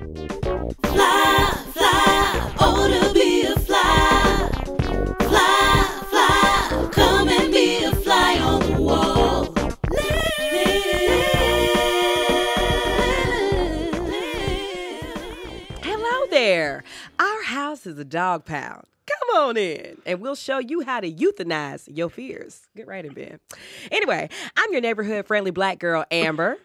Fly, fly, oh to be a fly. Fly, fly, come and be a fly on the wall. Hello there. Our house is a dog pound. Come on in, and we'll show you how to euthanize your fears. Get right in bed. Anyway, I'm your neighborhood-friendly black girl, Amber.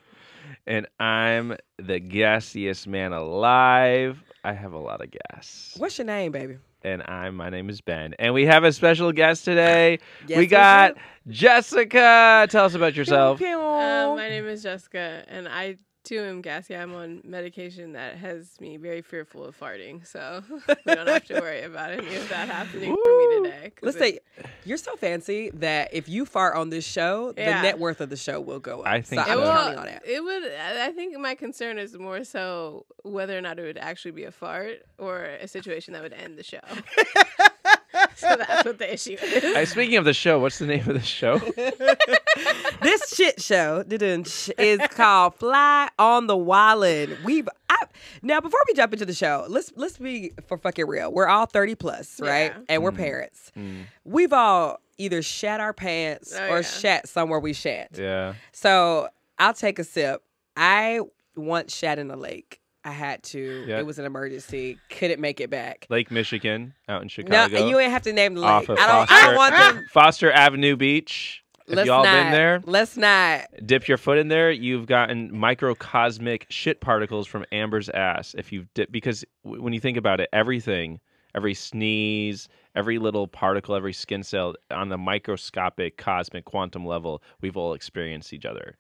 And I'm the gassiest man alive. I have a lot of gas. What's your name, baby? And my name is Ben. And we have a special guest today. Yes, we got Jessica. Tell us about yourself. My name is Jessica, and I too am gassy. I'm on medication that has me very fearful of farting, so we don't have to worry about any of that happening for me today. Let's say you're so fancy that if you fart on this show, the net worth of the show will go up. I think so. I'm counting on that. It would. I think my concern is more so whether or not it would actually be a fart or a situation that would end the show. So that's what the issue is. Speaking of the show, what's the name of the show? This shit show is called Fly on the Wallin. Now, before we jump into the show, let's be for fucking real. We're all 30 plus, right? Yeah. And we're parents. We've all either shat our pants or shat somewhere we shat. Yeah. So I'll take a sip. I once shat in a lake. I had to. Yeah. It was an emergency. Couldn't make it back. Lake Michigan, out in Chicago. No, you ain't have to name the lake. Off of I don't want them. Foster Avenue Beach. Have y'all been there? Let's not. Dip your foot in there. You've gotten microcosmic shit particles from Amber's ass. If you dip, because when you think about it, everything, every sneeze, every little particle, every skin cell, on the microscopic, cosmic, quantum level, we've all experienced each other.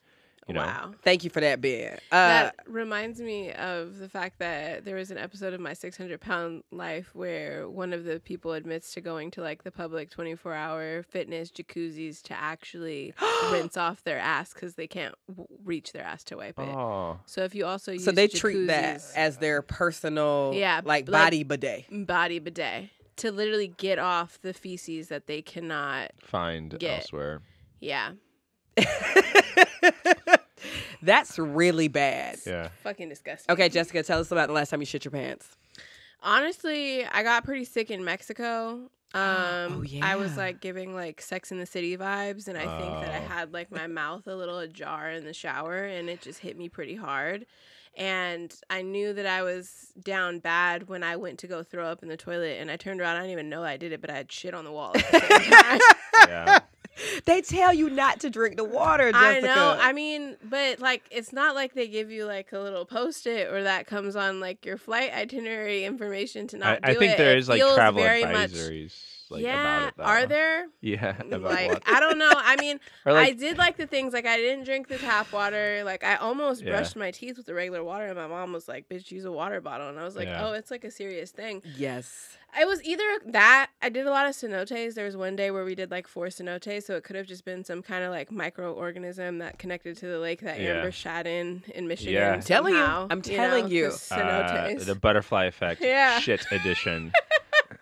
You know? Wow. Thank you for that, Ben. That reminds me of the fact that there was an episode of My 600-Pound Life where one of the people admits to going to like the public 24-hour fitness jacuzzis to actually rinse off their ass because they can't reach their ass to wipe it. Oh. So if you also use So they jacuzzis, treat that as their personal body bidet. Body bidet to literally get off the feces that they cannot Find elsewhere. Yeah. That's really bad. Yeah. Fucking disgusting. Okay, Jessica, tell us about the last time you shit your pants. Honestly, I got pretty sick in Mexico. Yeah. I was like giving like Sex in the City vibes, and I think that I had like my mouth a little ajar in the shower, and it just hit me pretty hard. And I knew that I was down bad when I went to go throw up in the toilet, and I turned around. I didn't even know I did it, but I had shit on the wall at the same time. Yeah. They tell you not to drink the water, Jessica. I know. I mean, but like, it's not like they give you like a little Post-it or that comes on like your flight itinerary information to not do it. I think there is like travel very advisories. Like, yeah, about it, though. are there? Yeah, about like what? I don't know. I mean, like, I did like the things like I didn't drink the tap water. Like I almost brushed my teeth with the regular water, and my mom was like, "Bitch, use a water bottle." And I was like, "Oh, it's like a serious thing." Yes. It was either that. I did a lot of cenotes. There was one day where we did like 4 cenotes, so it could have just been some kind of like microorganism that connected to the lake that Amber shat in Michigan. Yeah. I'm telling you. Cenotes. The butterfly effect. Yeah. Shit edition.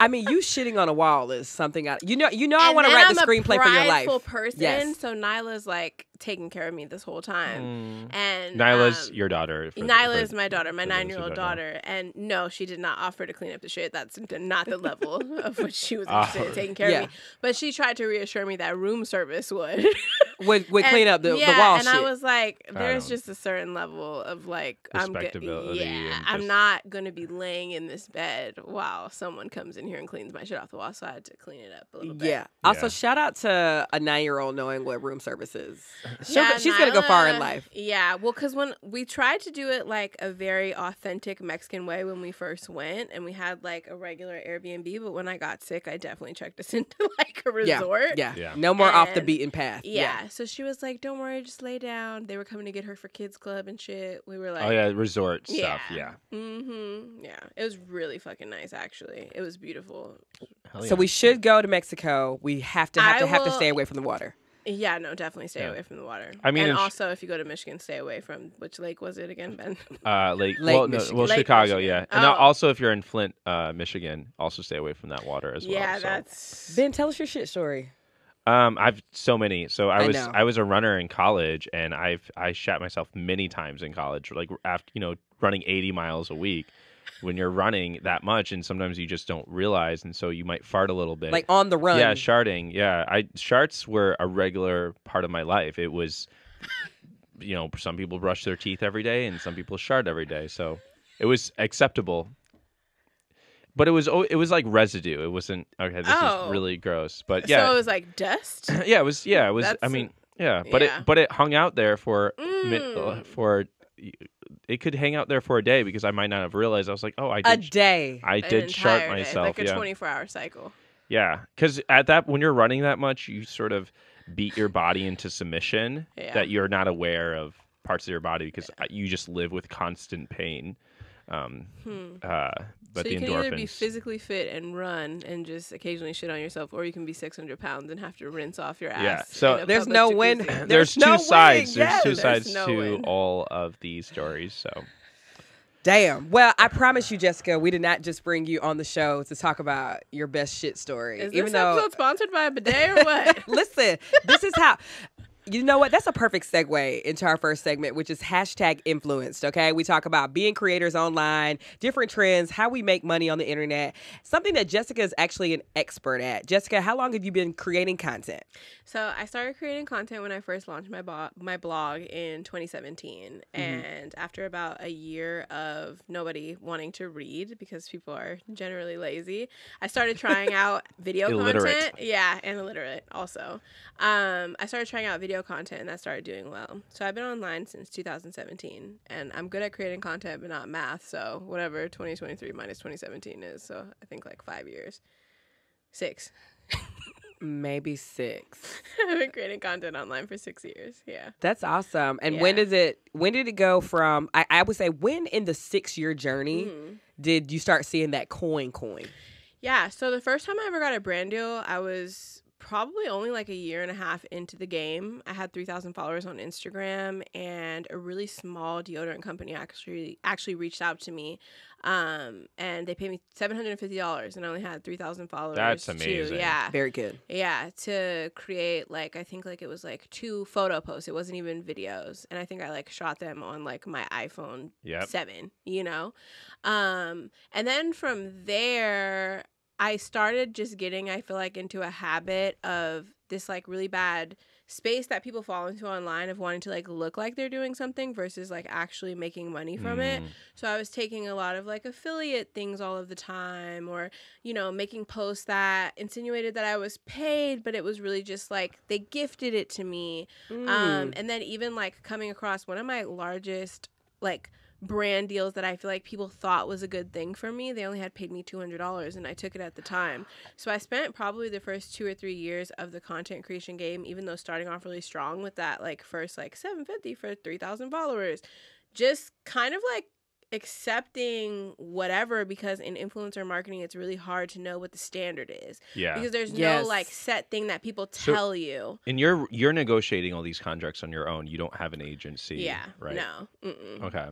I mean, you shitting on a wall is something I want to write the screenplay for your life. I'm a prideful person, yes. So Nyla's like taking care of me this whole time. And Nyla's your daughter. Nyla is my daughter, my 9-year-old daughter. And no, she did not offer to clean up the shit. That's not the level of which she was interested in taking care of me. But she tried to reassure me that room service would clean up the wall and shit. I was like, there's just a certain level of like respectability. I'm not gonna be laying in this bed while someone comes in here and cleans my shit off the wall. So I had to clean it up a little bit. Yeah. Also, shout out to a 9-year-old knowing what room service is. She's Nyla, gonna go far in life. Yeah. Well, because when we tried to do it like a very authentic Mexican way when we first went, and we had like a regular Airbnb, but when I got sick, I definitely checked us into like a resort. Yeah. No more off the beaten path. Yeah. So she was like, "Don't worry, just lay down." They were coming to get her for kids club and shit. We were like, "Oh yeah, resort stuff." Yeah. Mm-hmm. Yeah. It was really fucking nice. Actually, it was beautiful. So we should go to Mexico. We have to stay away from the water. Yeah, no, definitely stay away from the water. I mean, and also if you go to Michigan, stay away from which lake was it again, Ben? Lake Michigan. Well, Lake Chicago, Michigan. yeah. And also if you're in Flint, Michigan, also stay away from that water as well. Yeah, so. that's Ben, tell us your shit story. I've so many. So I know. was a runner in college, and I shat myself many times in college. Like after running 80 miles a week. When you're running that much, and sometimes you just don't realize, and so you might fart a little bit. Like on the run. Yeah, sharting. Yeah, sharts were a regular part of my life. It was, some people brush their teeth every day, and some people shart every day. So it was acceptable. But it was like residue. It wasn't okay. This is really gross. But yeah, So it was like dust. yeah, it was. Yeah, it was. That's I mean, yeah, but it hung out there for. It could hang out there for a day because I might not have realized. I was like, oh, I did. A day. I An did shart entire day, myself. like a yeah. 24-hour cycle. Yeah, because when you're running that much, you sort of beat your body into submission that you're not aware of parts of your body because you just live with constant pain. But So the you can endorphins. either be physically fit and run and just occasionally shit on yourself, or you can be 600 pounds and have to rinse off your ass. Yeah, so in a there's public no jacuzzi. win. There's no two sides. win. There's two Yes. sides no to win. all of these stories. So Damn. Well, I promise you, Jessica, we did not just bring you on the show to talk about your best shit story. Is Even this though, episode sponsored by a bidet or what? listen, this is how. You know what? That's a perfect segue into our first segment, which is #influenced. Okay, we talk about being creators online, different trends, how we make money on the internet. Something that Jessica is actually an expert at. Jessica, how long have you been creating content? So I started creating content when I first launched my blog in 2017, and after about a year of nobody wanting to read because people are generally lazy, I started trying out video Illiterate. content. Yeah, and illiterate also. I started trying out video content, and that started doing well. So I've been online since 2017, and I'm good at creating content, but not math. So whatever 2023 minus 2017 is, so I think like 5 years, 6. Maybe 6. I've been creating content online for 6 years. Yeah. That's awesome. And Yeah. when did it go from, I would say, when in the 6-year journey did you start seeing that coin? Yeah. So the first time I ever got a brand deal, I was probably only like a year and a half into the game. I had 3,000 followers on Instagram, and a really small deodorant company actually reached out to me. And they paid me $750, and I only had 3,000 followers. That's amazing. Yeah. Very good. Yeah, to create I think it was 2 photo posts. It wasn't even videos. And I think I shot them on my iPhone 7, And then from there, I started just getting, I feel into a habit of this really bad space that people fall into online of wanting to look like they're doing something versus actually making money from it. So I was taking a lot of affiliate things all of the time, or making posts that insinuated that I was paid, but it was really just they gifted it to me. And then even coming across one of my largest brand deals that I feel people thought was a good thing for me. They only had paid me $200, and I took it at the time. So I spent probably the first 2 or 3 years of the content creation game, even though starting off really strong with that first $750 for 3,000 followers, just kind of accepting whatever, because in influencer marketing it's really hard to know what the standard is. Yeah. Because there's no set thing that people tell you. And you're negotiating all these contracts on your own. You don't have an agency. Yeah. Right. No. Mm-mm. Okay.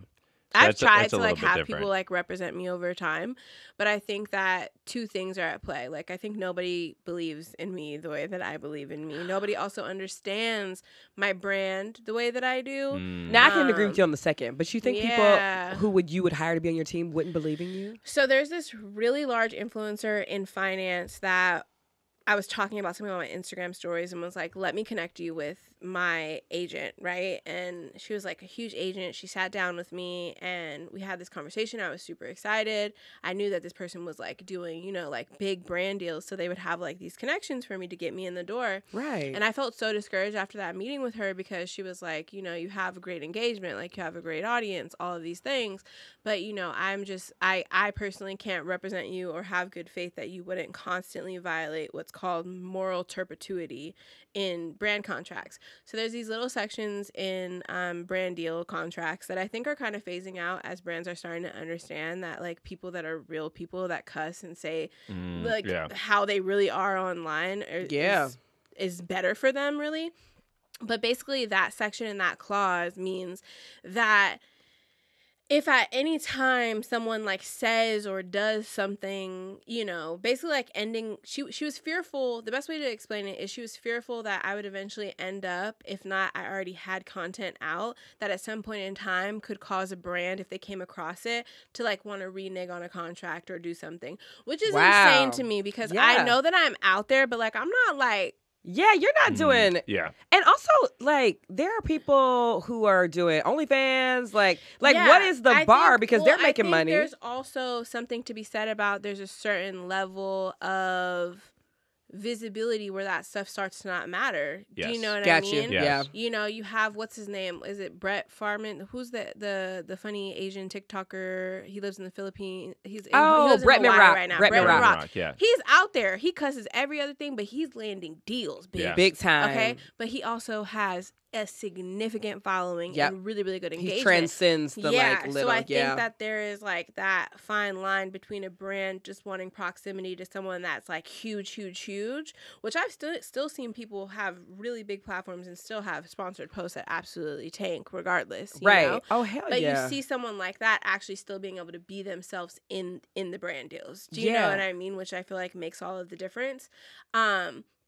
I've tried that's a to little bit have different. people represent me over time, but I think that 2 things are at play. I think nobody believes in me the way that I believe in me. Nobody also understands my brand the way that I do. Now I can agree with you on the second, but you think yeah. people who you would hire to be on your team wouldn't believe in you? So there's this really large influencer in finance that I was talking about something on my Instagram stories and was like, let me connect you with my agent, right? And she was a huge agent. She sat down with me and we had this conversation. I was super excited. I knew that this person was doing, big brand deals. So they would have these connections for me to get me in the door. Right. And I felt so discouraged after that meeting with her because she was like, you have a great engagement, you have a great audience, all of these things. But, I'm just, I personally can't represent you or have good faith that you wouldn't constantly violate what's called moral turpituity in brand contracts. So there's these little sections in brand deal contracts that I think are kind of phasing out as brands are starting to understand that people that are real people that cuss and say how they really are online is better for them, really. But basically that section in that clause means that if at any time someone like says or does something, you know, basically like ending, she was fearful. The best way to explain it is she was fearful that I would eventually end up, if not I already had content out, that at some point in time could cause a brand, if they came across it, to like want to renege on a contract or do something, which is insane to me because I know that I'm out there, but like I'm not like, yeah, you're not doing. Yeah. And also, like, there are people who are doing OnlyFans. Like, what is the bar? Because they're making money. There's also something to be said about there's a certain level of visibility where that stuff starts to not matter. Yes. Do you know what Got I you. mean? Yes. Yeah. You know, you have, what's his name? Is it Brett Farman? Who's the funny Asian TikToker? He lives in the Philippines. He lives Brett in Hawaii Rock. right now. Brett Rock. Yeah. He's out there. He cusses every other thing, but he's landing deals, bitch. Yeah. Big time. Okay, but he also has a significant following and really, really good engagement. He transcends the little. So I think that there is like that fine line between a brand just wanting proximity to someone that's like huge, which I've still seen people have really big platforms and still have sponsored posts that absolutely tank regardless. You know? Oh, hell but yeah. you see someone like that actually still being able to be themselves in the brand deals. Do you know what I mean? Which I feel like makes all of the difference.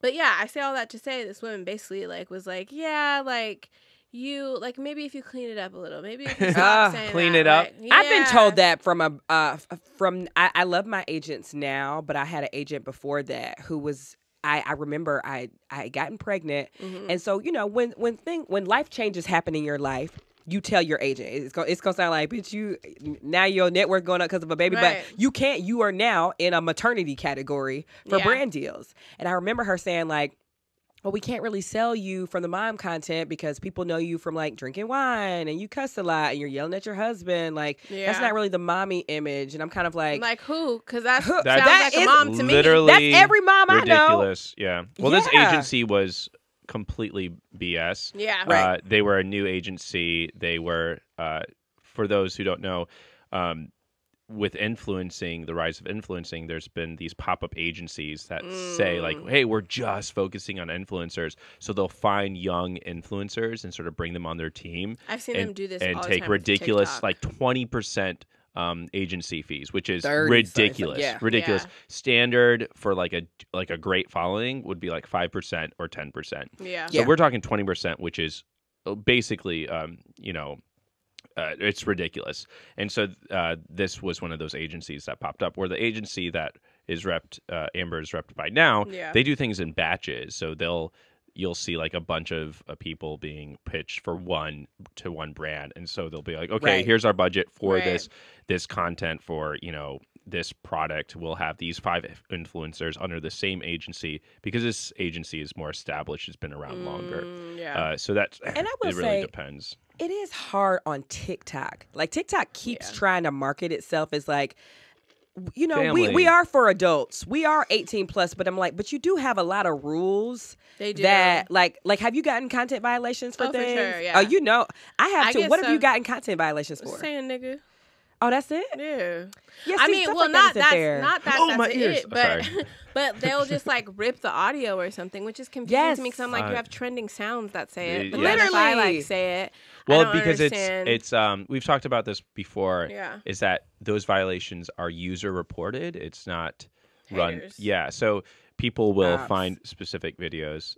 But yeah, I say all that to say this woman basically like was like, yeah, like you like maybe if you clean it up a little, maybe if you stop saying clean that, it up. Like, I've been told that from I love my agents now, but I had an agent before that who was. I remember I had gotten pregnant, and so you know when life changes happen in your life, you tell your agent. It's gonna sound like, bitch, you now your net worth going up because of a baby, Right. but you can't. You are now in a maternity category for brand deals. And I remember her saying like, well, we can't really sell you from the mom content because people know you from like drinking wine and you cuss a lot and you're yelling at your husband. Like that's not really the mommy image. And I'm kind of like who? Because that sounds That like a mom to me. literally that's every mom I know. ridiculous. Yeah. Well, this agency was completely BS. Yeah. Right. They were a new agency. They were, for those who don't know, with influencing, the rise of influencing, there's been these pop-up agencies that say like, hey, we're just focusing on influencers. So they'll find young influencers and sort of bring them on their team. I've seen them do this and all the take time with ridiculous TikTok. like 20% agency fees, which is 30, ridiculous. yeah. Ridiculous. Yeah. Standard for like a great following would be like 5% or 10%. Yeah. So we're talking 20%, which is basically it's ridiculous. And so this was one of those agencies that popped up, where the agency that is repped, Amber is repped by now, they do things in batches. So you'll see like a bunch of people being pitched for one brand. And so they'll be like, okay, here's our budget for this content for, this product. We'll have these 5 influencers under the same agency because this agency is more established. It's been around longer. So that's, and I will it really say, depends. It is hard on TikTok. Like TikTok keeps trying to market itself as like, we are for adults. We are 18 plus, but I'm like, but you do have a lot of rules. They do. That like have you gotten content violations for things? For sure, yeah. Oh, I have to. guess What have you gotten content violations for? Saying nigga. Oh, that's it? Yeah. Yeah, I see, mean, stuff well, like not that that's Oh, my ears. it, but but they'll just like rip the audio or something, which is confusing to me because I'm like, you have trending sounds that say it, but then if I like say it, well, I don't because understand. it's we've talked about this before. Yeah. Is that those violations are user reported? It's not run. Haters. Yeah, so people will find specific videos.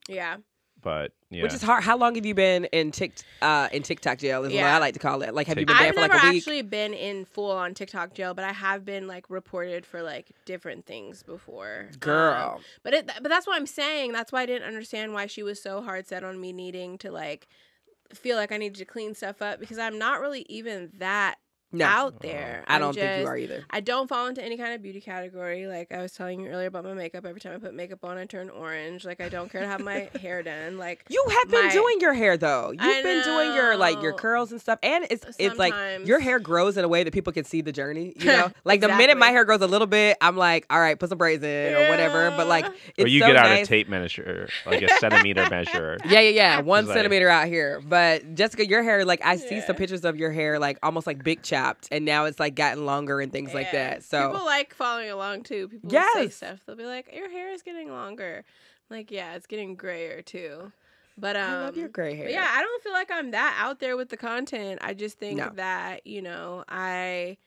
Yeah. But yeah. Which is hard. How long have you been in TikTok jail? Is what I like to call it. Like, have you been there I've for like a never week? actually been in full on TikTok jail, but I have been like reported for like different things before. Girl. But that's what I'm saying. That's why I didn't understand why she was so hard set on me needing to like feel like I needed to clean stuff up because I'm not really even that out there. I don't think you are either. I don't fall into any kind of beauty category. Like I was telling you earlier about my makeup. Every time I put makeup on, I turn orange. Like I don't care to have my hair done. Like you have been doing your hair though. You've been doing your curls and stuff, and it's like your hair grows in a way that people can see the journey. You know, like the minute my hair grows a little bit, I'm like, all right, put some braids in or whatever. But like, it's or you so get out nice. a tape measure, like a centimeter measure. Yeah. 1 centimeter out here. But Jessica, your hair, like I see some pictures of your hair, like almost like big chopped, and now it's like gotten longer and things like that. So people like following along too. People say stuff. They'll be like, "Your hair is getting longer." I'm like, yeah, it's getting grayer too. But I love your gray hair. but yeah, I don't feel like I'm that out there with the content. I just think No. that, you know, I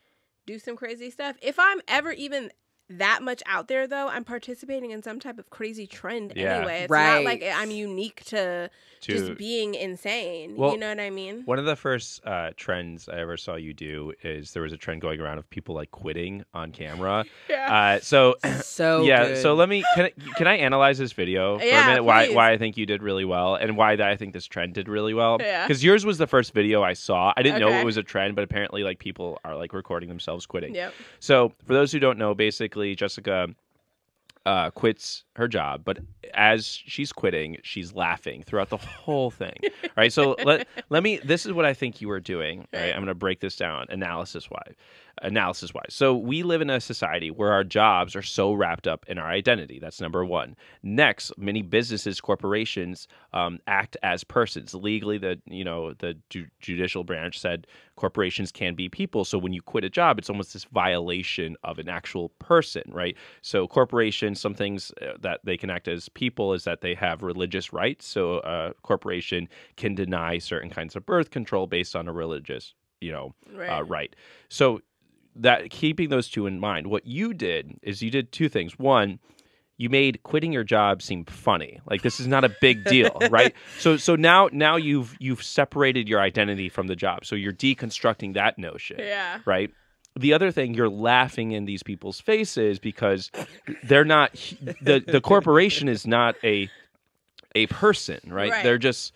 do some crazy stuff. If I'm ever even that much out there, though, I'm participating in some type of crazy trend Yeah. anyway. It's Right. not like I'm unique to just being insane. Well, you know what I mean? One of the first trends I ever saw you do is there was a trend going around of people like quitting on camera. Yeah. So good. So let me can I analyze this video for a Yeah, minute? please. Why I think you did really well and why I think this trend did really well. Yeah. Because yours was the first video I saw. I didn't know Okay. it was a trend, but apparently like people are like recording themselves quitting. Yep. So for those who don't know, basically Jessica quits her job, but as she's quitting, she's laughing throughout the whole thing. Right. So let me. This is what I think you were doing. Right. I'm going to break this down analysis wise. So we live in a society where our jobs are so wrapped up in our identity. That's number one. Next, many businesses, corporations act as persons. Legally, the judicial branch said corporations can be people. So when you quit a job, it's almost this violation of an actual person, right? So corporations, some things that they can act as people is that they have religious rights. So a corporation can deny certain kinds of birth control based on a religious, right. So that keeping those two in mind, what you did is you did two things. One, you made quitting your job seem funny. Like this is not a big deal, right? So now you've separated your identity from the job. So you're deconstructing that notion. Yeah. Right? The other thing, you're laughing in these people's faces because they're not the corporation is not a person, right? Right.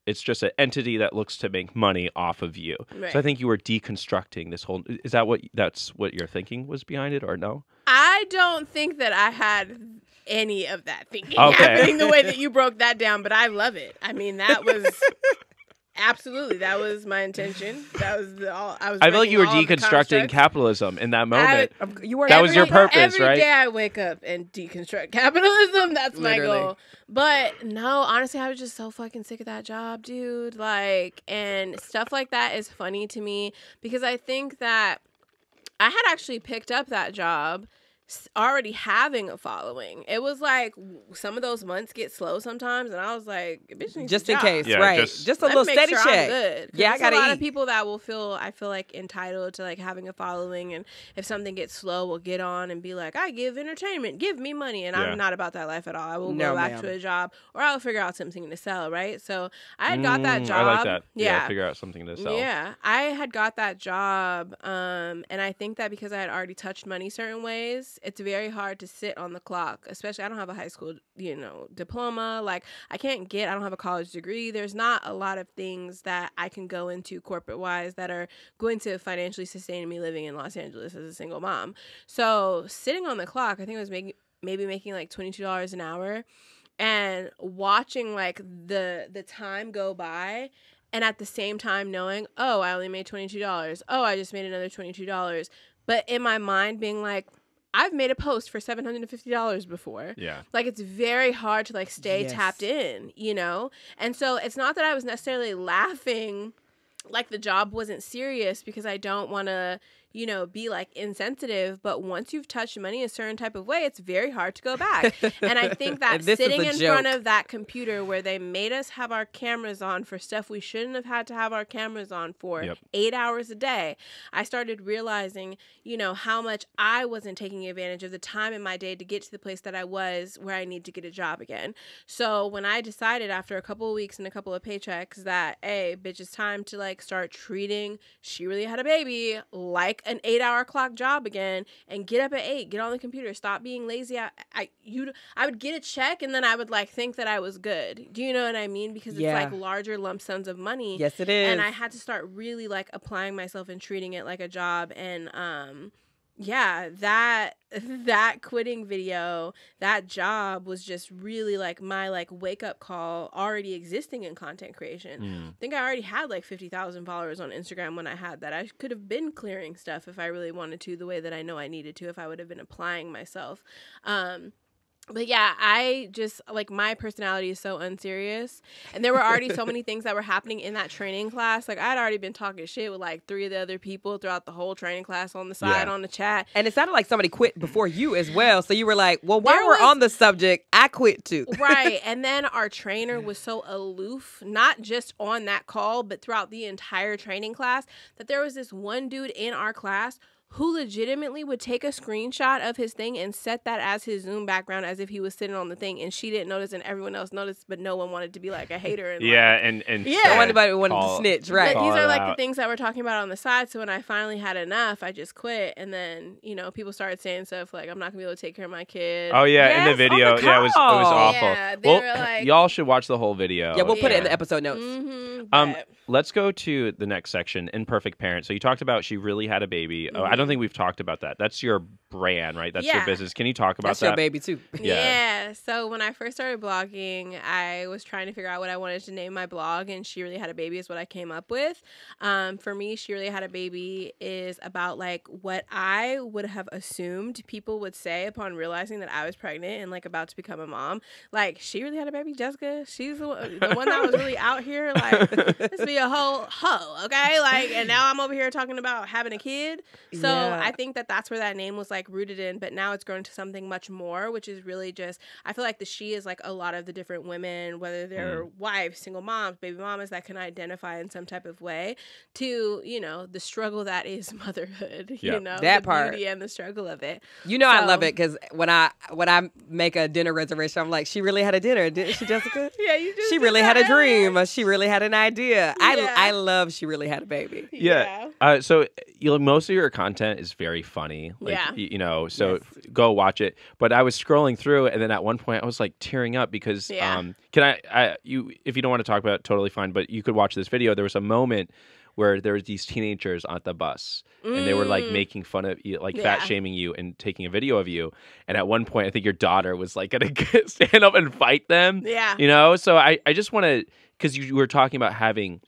It's just an entity that looks to make money off of you. Right. So I think you were deconstructing this whole. Is that's what your thinking was behind it, or no? I don't think that I had any of that thinking Okay. happening the way that you broke that down, but I love it. I mean, that was absolutely that was my intention. That was all I was. I feel like you were breaking all the deconstructing constructs. capitalism in that moment. You were That was your purpose, every right? Every day I wake up and deconstruct capitalism. That's Literally. my goal. But no, honestly, I was just so fucking sick of that job, dude. Like, and stuff like that is funny to me because I think that I had actually picked up that job already having a following. It was like some of those months get slow sometimes, and I was like, "Bitch, needs just a in job. case, Yeah, right? just- Just a Let little me make steady sure check. I'm good. 'Cause Yeah, I there's gotta a lot eat. of people that will feel, I feel like, entitled to like having a following, and if something gets slow, will get on and be like, "I give entertainment, give me money," and Yeah. I'm not about that life at all. I will No, go back ma'am. to a job, or I'll figure out something to sell. Right? So I had got that job. I like that. Yeah. Figure out something to sell. Yeah, I had got that job, and I think that because I had already touched money certain ways, it's very hard to sit on the clock. Especially, I don't have a high school, diploma. Like, I don't have a college degree. There's not a lot of things that I can go into corporate wise that are going to financially sustain me living in Los Angeles as a single mom. So sitting on the clock, I think I was maybe making like $22 an hour, and watching like the time go by. And at the same time knowing, oh, I only made $22. Oh, I just made another $22. But in my mind being like, I've made a post for $750 before. Yeah. Like, it's very hard to like stay Yes. tapped in, And so it's not that I was necessarily laughing like the job wasn't serious, because I don't want to, be like insensitive. But once you've touched money a certain type of way, it's very hard to go back. And I think that And this is sitting a in front joke. of that computer where they made us have our cameras on for stuff we shouldn't have had to have our cameras on for Yep. 8 hours a day, I started realizing, how much I wasn't taking advantage of the time in my day to get to the place that I was where I need to get a job again. So when I decided after a couple of weeks and a couple of paychecks that, hey, bitch, it's time to like start treating She Really Had a Baby like an 8-hour clock job again, and get up at 8, get on the computer, stop being lazy. I would get a check, and then I would like think that I was good. Do you know what I mean? Because it's Yeah. like larger lump sums of money. Yes, it is. And I had to start really like applying myself and treating it like a job. And that quitting video, that job was just really like my like wake up call already existing in content creation. I think I already had like 50,000 followers on Instagram when I had that. I could have been clearing stuff if I really wanted to, the way that I know I needed to, if I would have been applying myself. But yeah, I just, like, my personality is so unserious. And there were already so many things that were happening in that training class. Like, I'd already been talking shit with, like, 3 of the other people throughout the whole training class on the side, on the chat. And it sounded like somebody quit before you as well. So you were like, well, while we're was- on the subject, I quit too. Right. And then our trainer was so aloof, not just on that call, but throughout the entire training class, that there was this one dude in our class who legitimately would take a screenshot of his thing and set that as his Zoom background as if he was sitting on the thing, and she didn't notice and everyone else noticed, but no one wanted to be like a hater. And Nobody wanted to snitch, right? But these are like the things that we're talking about on the side. So when I finally had enough, I just quit, and then people started saying stuff like, "I'm not gonna be able to take care of my kid." Oh yeah, in the video, it was awful. Yeah, they were like, y'all should watch the whole video. Yeah, we'll put it in the episode notes. Let's go to the next section, Imperfect Parent. So you talked about she really had a baby. Oh, I don't think we've talked about that. That's your brand, right? That's your business. Can you talk about that? That's your baby too. Yeah. So when I first started blogging, I was trying to figure out what I wanted to name my blog, and She Really Had a Baby is what I came up with. For me, She Really Had a Baby is about like what I would have assumed people would say upon realizing that I was pregnant and like about to become a mom. Like, she really had a baby, Jessica. She's the one that was really out here. Like, let's be a whole hoe, okay? Like, and now I'm over here talking about having a kid. So I think that that's where that name was like rooted in, but now it's grown to something much more, which is really just, I feel like the she is like a lot of the different women, whether they're wives, single moms, baby mamas, that can identify in some type of way to, the struggle that is motherhood, that part, beauty and the struggle of it. I love it because when I make a dinner reservation, I'm like, she really had a dinner, didn't she, Jessica? Yeah, you just she really had a dream. She really had an idea. I love She Really Had a Baby. Yeah. So most of your content is very funny. Like, so go watch it. But I was scrolling through, and then at one point I was like tearing up because can you if you don't want to talk about it, totally fine, but you could watch this video. There was a moment where there was these teenagers on the bus and they were like making fun of you, like fat shaming you and taking a video of you. And at one point, I think your daughter was like going to stand up and fight them. Yeah. So I just want to, because you were talking about having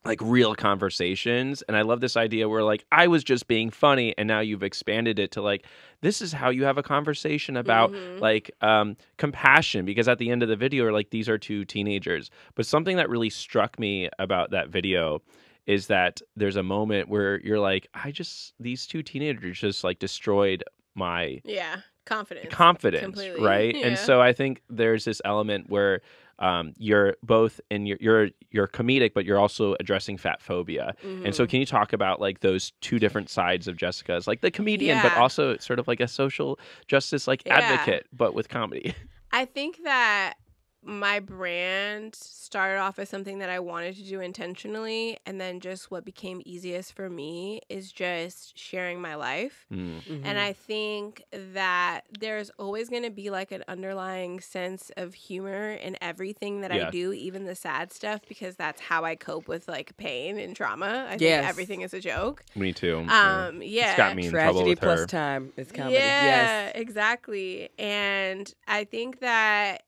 like real conversations. And I love this idea where like, I was just being funny. And now you've expanded it to like, this is how you have a conversation about like compassion, because at the end of the video, like, these are 2 teenagers. But something that really struck me about that video is that there's a moment where you're like, these 2 teenagers just like destroyed my confidence, completely. Right? Yeah. And so I think there's this element where you're both in you're comedic, but you're also addressing fat phobia. And so can you talk about like those 2 different sides of Jessica's, like the comedian, but also sort of like a social justice like advocate, but with comedy? I think that my brand started off as something that I wanted to do intentionally, and then just what became easiest for me is just sharing my life. And I think that there's always going to be like an underlying sense of humor in everything that I do, even the sad stuff, because that's how I cope with like pain and trauma. I think everything is a joke. Me too. It's got me in trouble with plus her. Time is comedy. Yeah, exactly. And I think that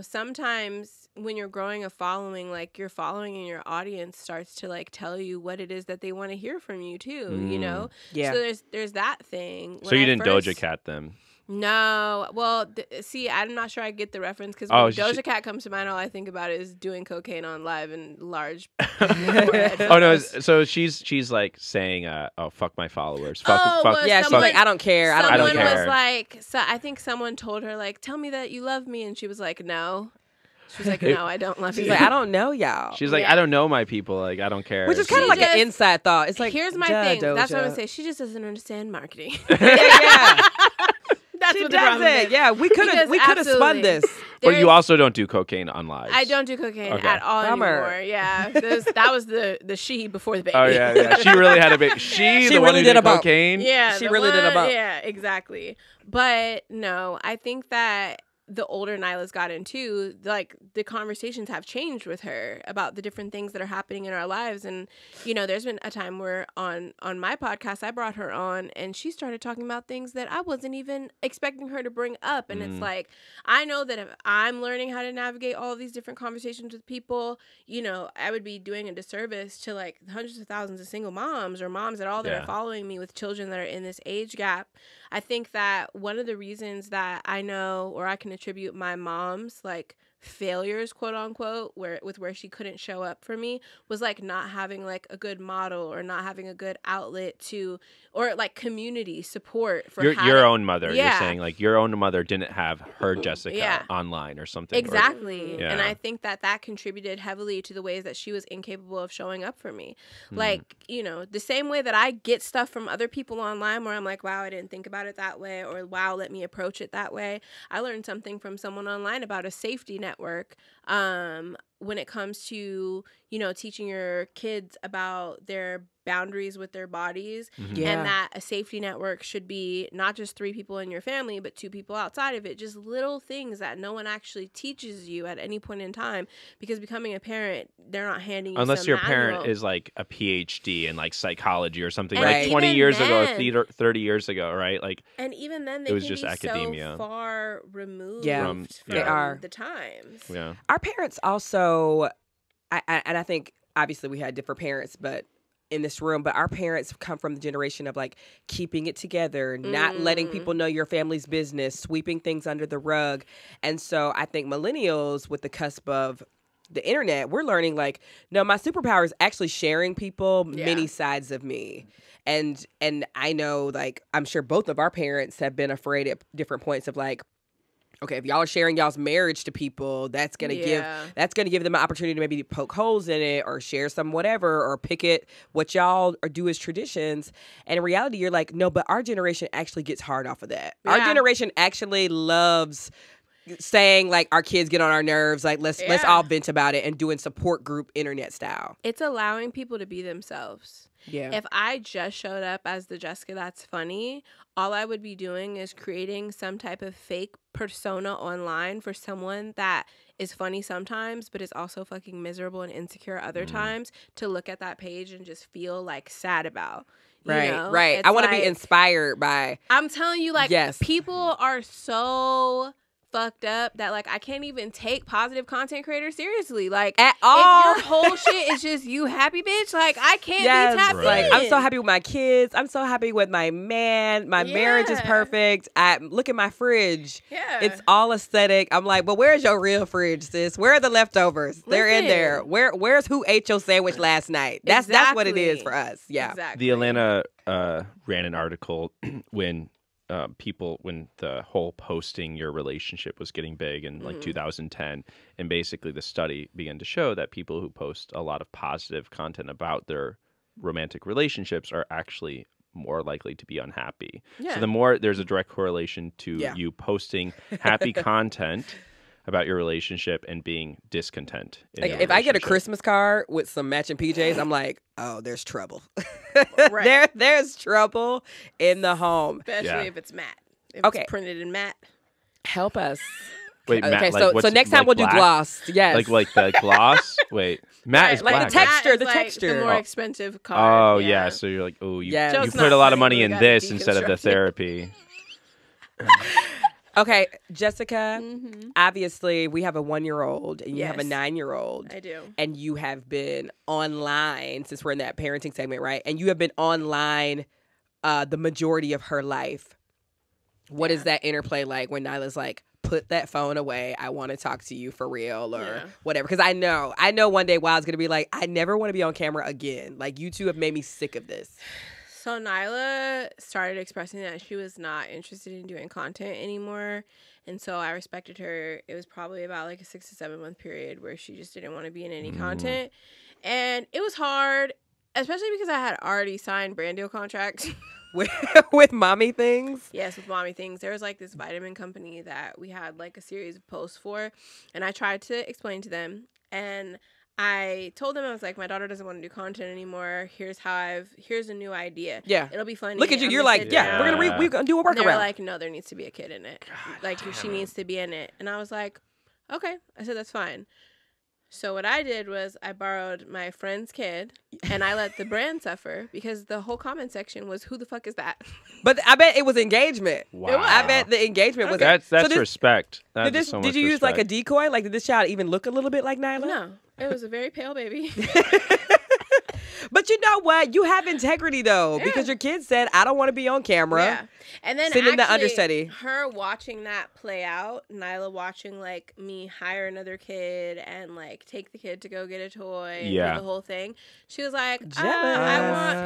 sometimes when you're growing a following, like your following and your audience starts to like tell you what it is that they want to hear from you too, Yeah. So there's that thing. So you didn't Doja Cat them? No. Well, see, I'm not sure I get the reference because when Doja Cat comes to mind, all I think about is doing cocaine on live and large. Oh no! So she's like saying, "Oh, fuck my followers." Fuck. Yeah, she's like, "I don't care. I don't care." Was like, so I think someone told her like, "Tell me that you love me," and she was like, "No." She was like, "No, I don't love you." She's like, "I don't know y'all." She's like, "I don't know my people. Like, I don't care." Which is kind of like an inside thought. It's like, here's my thing. Doja. That's what I would say. She just doesn't understand marketing. Yeah. That's she what the problem is. Yeah, we could have spun this. But you also don't do cocaine on live. I don't do cocaine at all anymore. Yeah, that was the she before the baby. Oh yeah. She really had a baby. She the really one who did bump. cocaine. Yeah, she really did a bump. Yeah, exactly. But no, I think that the older Nyla's gotten too, like the conversations have changed with her about the different things that are happening in our lives. And, there's been a time where on my podcast, I brought her on and she started talking about things that I wasn't even expecting her to bring up. And it's like, I know that if I'm learning how to navigate all of these different conversations with people, I would be doing a disservice to like hundreds of thousands of single moms or moms at all that are following me with children that are in this age gap. I think that one of the reasons that I know, or I can attribute my mom's like failures, quote unquote, where she couldn't show up for me, was like not having like a good model or not having a good outlet to, or like community support for your own mother. Yeah. You're saying like your own mother didn't have her Jessica online or something. Exactly. Yeah. And I think that contributed heavily to the ways that she was incapable of showing up for me. Like, you know, the same way that I get stuff from other people online where I'm like, wow, I didn't think about it that way, or wow, let me approach it that way. I learned something from someone online about a safety network when it comes to, you know, teaching your kids about their boundaries with their bodies, and that a safety network should be not just 3 people in your family, but 2 people outside of it. Just little things that no one actually teaches you at any point in time, because becoming a parent, they're not handing you unless some your manual. parent is like a PhD in like psychology or something, And like 20 even years ago, then- 30 years ago, right? Like, and even then, they it was can just be academia. so far removed From from they are. the times. yeah. Our parents also, and I think obviously we had different parents, but in this room, but our parents come from the generation of like keeping it together, not letting people know your family's business, sweeping things under the rug. And so I think millennials, with the cusp of the internet, we're learning like, no, my superpower is actually sharing people many sides of me. And I know, like, I'm sure both of our parents have been afraid at different points of like, okay, if y'all are sharing y'all's marriage to people, that's gonna give them an opportunity to maybe poke holes in it or share some whatever or pick it what y'all do as traditions. And in reality, you're like, no, but our generation actually gets hard off of that. Our generation actually loves saying like our kids get on our nerves, like let's all vent about it, and doing support group internet style. It's allowing people to be themselves. Yeah. If I just showed up as the Jessica that's funny, all I would be doing is creating some type of fake persona online for someone that is funny sometimes, but is also fucking miserable and insecure other times, to look at that page and just feel like sad about. You know? Right. It's I want to like, be inspired by. I'm telling you, like, Yes. people are so fucked up that like I can't even take positive content creators seriously, like At all. If your whole shit is just you happy bitch, like I can't be tapped Right. in. I'm so happy with my kids. I'm so happy with my man. My marriage is perfect. Look at my fridge. Yeah. It's all aesthetic. I'm like, but where's your real fridge, sis? Where are the leftovers? They're in there. Listen. Where's who ate your sandwich last night? That's what it is for us. Yeah. Exactly. The Atlanta ran an article when when the whole posting your relationship was getting big in like 2010, and basically the study began to show that people who post a lot of positive content about their romantic relationships are actually more likely to be unhappy. So the more there's a direct correlation to you posting happy content about your relationship and being discontent. Like if I get a Christmas card with some matching PJs, I'm like, oh, there's trouble. Right. There's trouble in the home. Especially if it's matte. If it's printed in matte. Help us. Wait, matte, okay, like, so next time like we'll black? Do gloss. Yes. Like the gloss? Wait. Matte is like black. the texture, Matte is the like texture. the more expensive card. Oh, yeah. So you're like, oh, you Yes. put a lot of money We in gotta this instead of the deconstruct it. therapy. Okay, Jessica, obviously we have a 1-year-old and you have a Yes. 9-year-old. I do. And you have been online, since we're in that parenting segment, right? And you have been online the majority of her life. What is that interplay like when Nyla's like, put that phone away, I want to talk to you for real, or whatever? Because I know one day Wild's going to be like, I never want to be on camera again. Like, you two have made me sick of this. So Nyla started expressing that she was not interested in doing content anymore. And so I respected her. It was probably about like a 6 to 7 month period where she just didn't want to be in any content. And it was hard, especially because I had already signed brand deal contracts. with mommy things? Yes, with mommy things. There was like this vitamin company that we had like a series of posts for. And I tried to explain to them. And I told them, I was like, my daughter doesn't want to do content anymore. Here's a new idea. Yeah. It'll be funny. Look at you. I'm You're gonna like, sit yeah, down. we're gonna do a And they were workaround. like, no, there needs to be a kid in it. She needs to be in it. And I was like, okay. I said, that's fine. So what I did was I borrowed my friend's kid and I let the brand suffer because the whole comment section was, who the fuck is that? But I bet it was engagement. Wow. I bet the engagement was. That's So this- respect. That's so much did you use like a respect. decoy? Like, did this child even look a little bit like Nyla? No, it was a very pale baby. But you know what? You have integrity though, because your kid said, "I don't want to be on camera." Yeah. And then sitting in the actually, understudy. her watching that play out, Nyla watching like me hire another kid and like take the kid to go get a toy and do the whole thing. She was like,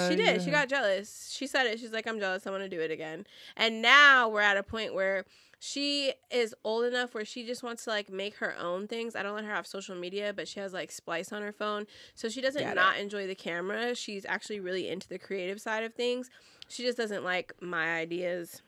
she did. She got jealous. She said it. She's like, I'm jealous. I want to do it again. And now we're at a point where she is old enough where she just wants to like make her own things. I don't let her have social media, but she has like Splice on her phone. So she doesn't enjoy the camera. She's actually really into the creative side of things. She just doesn't like my ideas.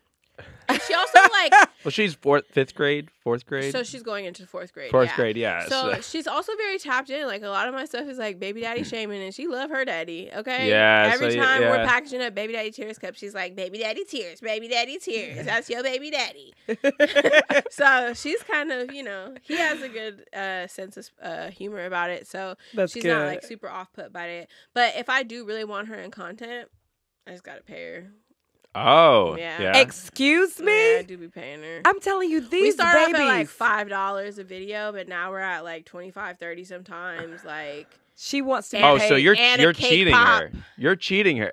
And she also like... Well, she's fourth grade. So she's going into fourth grade. Fourth grade, yeah. So she's also very tapped in. Like a lot of my stuff is like baby daddy shaming, and she love her daddy. Okay. Yeah. Every time we're packaging up baby daddy tears cup, she's like baby daddy tears. That's your baby daddy. So she's kind of, you know, he has a good sense of humor about it. So she's not like super off put by it. But if I do really want her in content, I just gotta pay her. Oh, yeah. Excuse me? Yeah, I do be paying her. I'm telling you, these we started babies. off at like $5 a video, but now we're at like 25, 30 sometimes. Like she wants to. Oh, pay. so you're cake cheating pop. her. You're cheating her.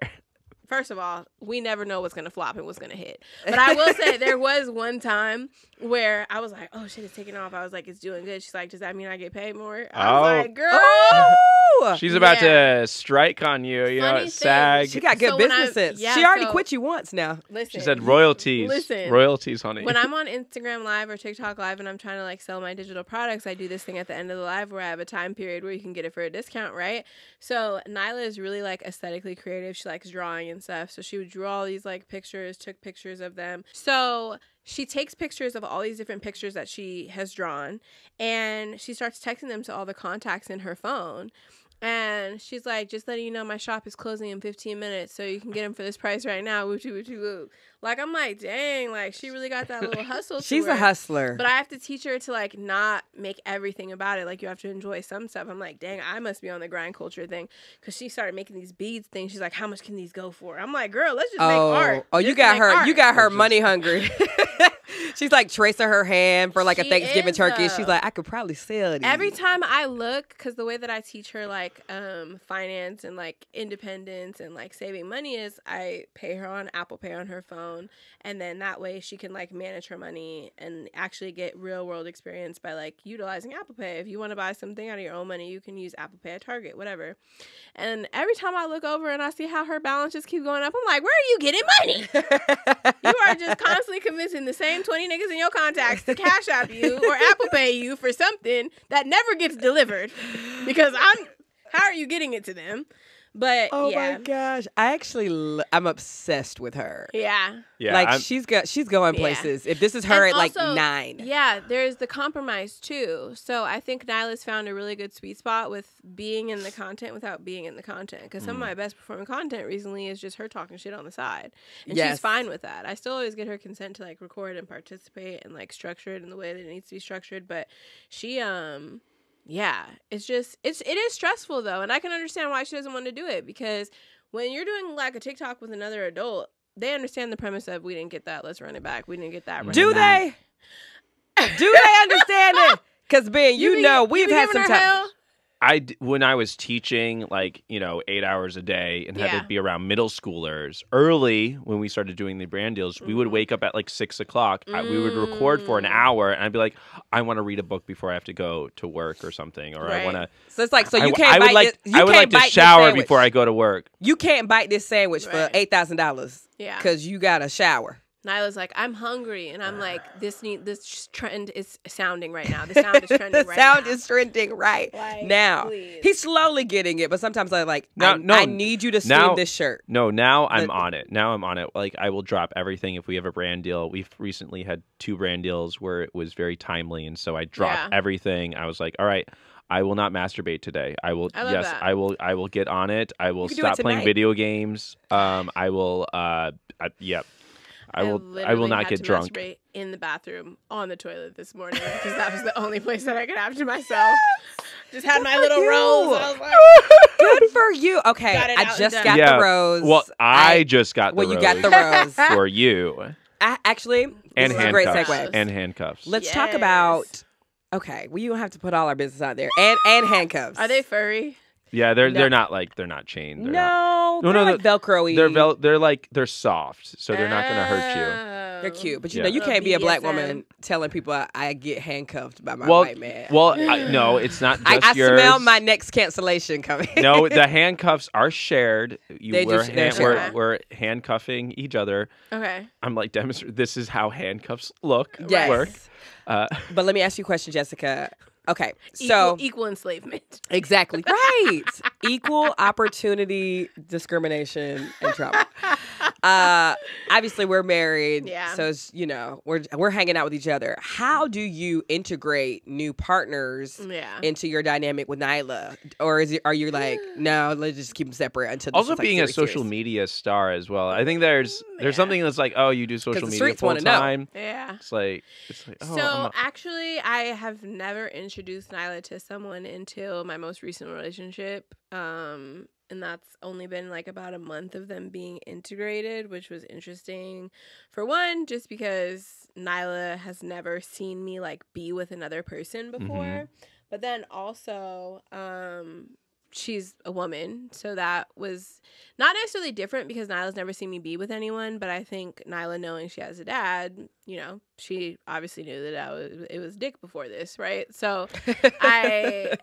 First of all, we never know what's gonna flop and what's gonna hit. But I will say there was one time where I was like, "Oh shit, it's taking off." I was like, "It's doing good." She's like, "Does that mean I get paid more?" I was like, "Girl." Oh! She's about to strike on you. You Funny know, thing, SAG. She got good So when business sense. yeah, she already so- quit you once now. Listen, She said royalties. Listen. Royalties, honey. when I'm on Instagram Live or TikTok Live and I'm trying to like sell my digital products, I do this thing at the end of the live where I have a time period where you can get it for a discount, right? So Nyla is really like aesthetically creative. She likes drawing and stuff. So she would draw all these like pictures, took pictures of them. So she takes pictures of all these different pictures that she has drawn, and she starts texting them to all the contacts in her phone. And she's like, just letting you know my shop is closing in 15 minutes, so you can get them for this price right now. Woo-choo, woo-choo, woo. Like, I'm like, dang, like, she really got that little hustle to She's her. a hustler. But I have to teach her to, like, not make everything about it. Like, you have to enjoy some stuff. I'm like, dang, I must be on the grind culture thing. Because she started making these beads things. She's like, how much can these go for? I'm like, girl, let's just make art. Oh, you Just got make her. art. You got her money hungry. She's like tracing her hand for like a She Thanksgiving is, turkey. though. She's like, I could probably sell it. Every time I look, because the way that I teach her like finance and like independence and like saving money is I pay her on Apple Pay on her phone, and then that way she can like manage her money and actually get real world experience by like utilizing Apple Pay. If you want to buy something out of your own money, you can use Apple Pay at Target, whatever. And every time I look over and I see how her balances keep going up, I'm like, where are you getting money? You are just constantly convincing the same 20 niggas in your contacts to Cash App you or Apple Pay you for something that never gets delivered, because how are you getting it to them? But Oh yeah. my gosh, I'm obsessed with her. Yeah. Yeah, Like she's going places. If this is her And at like also, 9. Yeah, there's the compromise too. So I think Nyla's found a really good sweet spot with being in the content without being in the content. Because some of my best performing content recently is just her talking shit on the side. And Yes. she's fine with that. I still always get her consent to like record and participate and like structure it in the way that it needs to be structured. But she yeah, it is stressful though, and I can understand why she doesn't want to do it, because when you're doing like a TikTok with another adult, they understand the premise of we didn't get that, let's run it back. We didn't get that. Do they? Do they understand it? Because Ben, we've had some time. When I was teaching, like, 8 hours a day and had Yeah. to be around middle schoolers, early when we started doing the brand deals, we would wake up at like 6 o'clock. We would record for an hour, and I'd be like, I want to read a book before I have to go to work or something, or I Right. want to. So it's like, so you can't I would bite like, this. You I would can't like to bite this shower sandwich. before I go to work. You can't bite this sandwich for Right. $8,000. Yeah. Because you got to shower. Nyla's like, I'm hungry, and I'm like, this trend is sounding right now. The sound is trending The right sound now. is trending right Like, now. please. He's slowly getting it, but sometimes I'm like, No, I need you to steam this shirt. No, now I'm on it. Now I'm on it. Like, I will drop everything if we have a brand deal. We've recently had 2 brand deals where it was very timely, and so I dropped everything. I was like, all right, I will not masturbate today. I will. I love Yes, that. I will get on it. I will You can do it stop playing tonight. video games. I will. Yep. I will literally not had get to drunk. masturbate in the bathroom on the toilet this morning because that was the only place that I could have to myself. Just had my little you. rose. I was like, Good for you. Okay, Got it I out just and got Yeah. the rose. Well, I just got the Well, rose you got the rose. for you. Actually, And this is a great handcuffs. segue. And handcuffs. Let's talk Yes. about. Okay, well, you don't have to put all our business out there. And handcuffs. are they furry? Yeah, they're not chained. They're not. No, they're like Velcro-y. They're soft, so they're not gonna hurt you. They're cute, but you Yeah. know you can't be a black BDSM. woman telling people I get handcuffed by my Well, white man. no, it's not just I yours. smell my next cancellation coming. No, the handcuffs are shared. They're shared. We're handcuffing each other. Okay. I'm like, this is how handcuffs look. Yes. Work. But let me ask you a question, Jessica. Okay, so Equal enslavement. exactly right. Equal opportunity discrimination and trauma. Obviously, we're married, Yeah. so it's, we're hanging out with each other. How do you integrate new partners Yeah. into your dynamic with Nyla, or are you like, no, let's just keep them separate until this Also, is, like, being a serious, social serious? media star as well. I think there's something that's like, oh, you do social the media streets full wanna know. time. Yeah. It's like, oh, So actually, I have never introduced Nyla to someone until my most recent relationship. And that's only been like about a month of them being integrated, which was interesting. For one, just because Nyla has never seen me like be with another person before. But then also, she's a woman, so that was not necessarily different because Nyla's never seen me be with anyone, but I think Nyla, knowing she has a dad, she obviously knew that it was dick before this, right? So I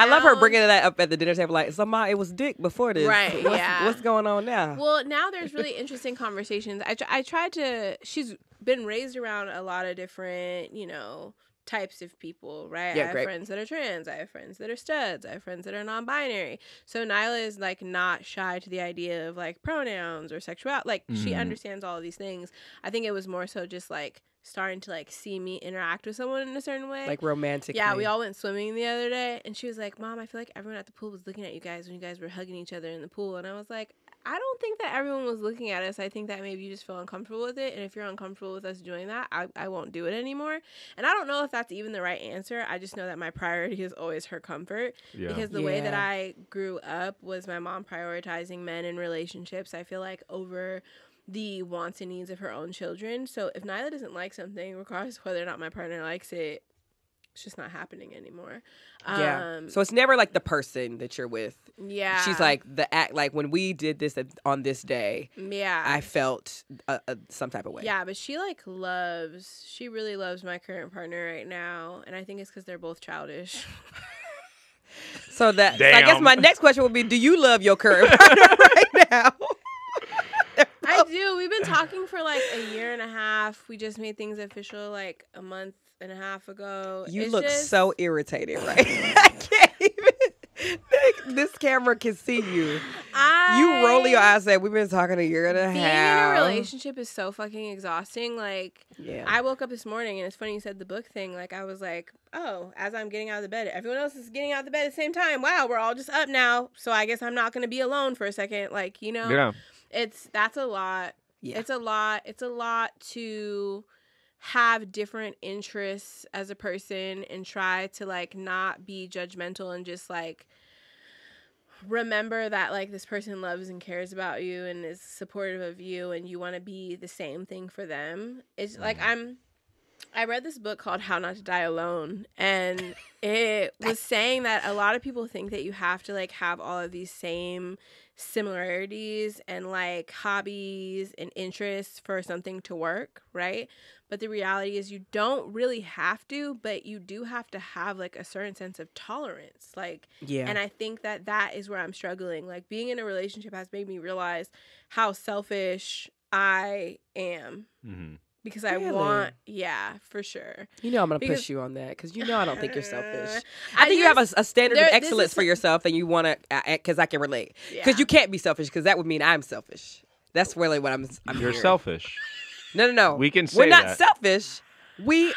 love her found- bringing that up at the dinner table. Like, so Ma, it was dick before this. Right, yeah. What's going on now? Well, now there's really interesting conversations. I tried to. She's been raised around a lot of different, types of people, right? Yeah, I have great. friends that are trans. I have friends that are studs. I have friends that are non-binary. So Nyla is like not shy to the idea of like pronouns or sexuality. Like she understands all of these things. I think it was more so just like starting to like see me interact with someone in a certain way. Like romantically. Yeah, we all went swimming the other day, and she was like, Mom, I feel like everyone at the pool was looking at you guys when you guys were hugging each other in the pool. And I was like, I don't think that everyone was looking at us. I think that maybe you just feel uncomfortable with it. And if you're uncomfortable with us doing that, I won't do it anymore. And I don't know if that's even the right answer. I just know that my priority is always her comfort. Yeah. Because the way that I grew up was my mom prioritizing men in relationships, I feel like, over the wants and needs of her own children. So if Nyla doesn't like something, regardless of whether or not my partner likes it, it's just not happening anymore. Yeah. So it's never like the person that you're with. Yeah. She's like the act. Like when we did this on this day, yeah. I felt some type of way. Yeah, but she really loves my current partner right now, and I think it's because they're both childish. So I guess Damn. my next question would be: do you love your current partner right now? I do. We've been talking for like a year and a half. We just made things official like a month and a half ago. You It's look just- so irritated, right? I can't even. This camera can see you. You roll your eyes. Say we've been talking a year and a Being half. in a relationship is so fucking exhausting. Like, Yeah. I woke up this morning, and it's funny you said the book thing. Like, I was like, oh, as I'm getting out of the bed, everyone else is getting out of the bed at the same time. Wow, we're all just up now. So I guess I'm not going to be alone for a second. Like, Yeah. that's a lot. Yeah. It's a lot to have different interests as a person and try to like not be judgmental and just like remember that like this person loves and cares about you and is supportive of you and you want to be the same thing for them. It's like I read this book called How Not to Die Alone, and it was saying that a lot of people think that you have to like have all of these same similarities and like hobbies and interests for something to work, right? But the reality is you don't really have to, but you do have to have like a certain sense of tolerance. Like, Yeah. and I think that is where I'm struggling. Like being in a relationship has made me realize how selfish I am. Mm-hmm. Because I Really? want, yeah, for sure. You know I'm going to Because- push you on that because you know I don't think you're selfish. I I think you have a standard of this excellence is- for yourself and you want to, because I can relate. Because Yeah. you can't be selfish because that would mean I'm selfish. That's really what I'm You're hearing. selfish. No. We can We're say not that. selfish. We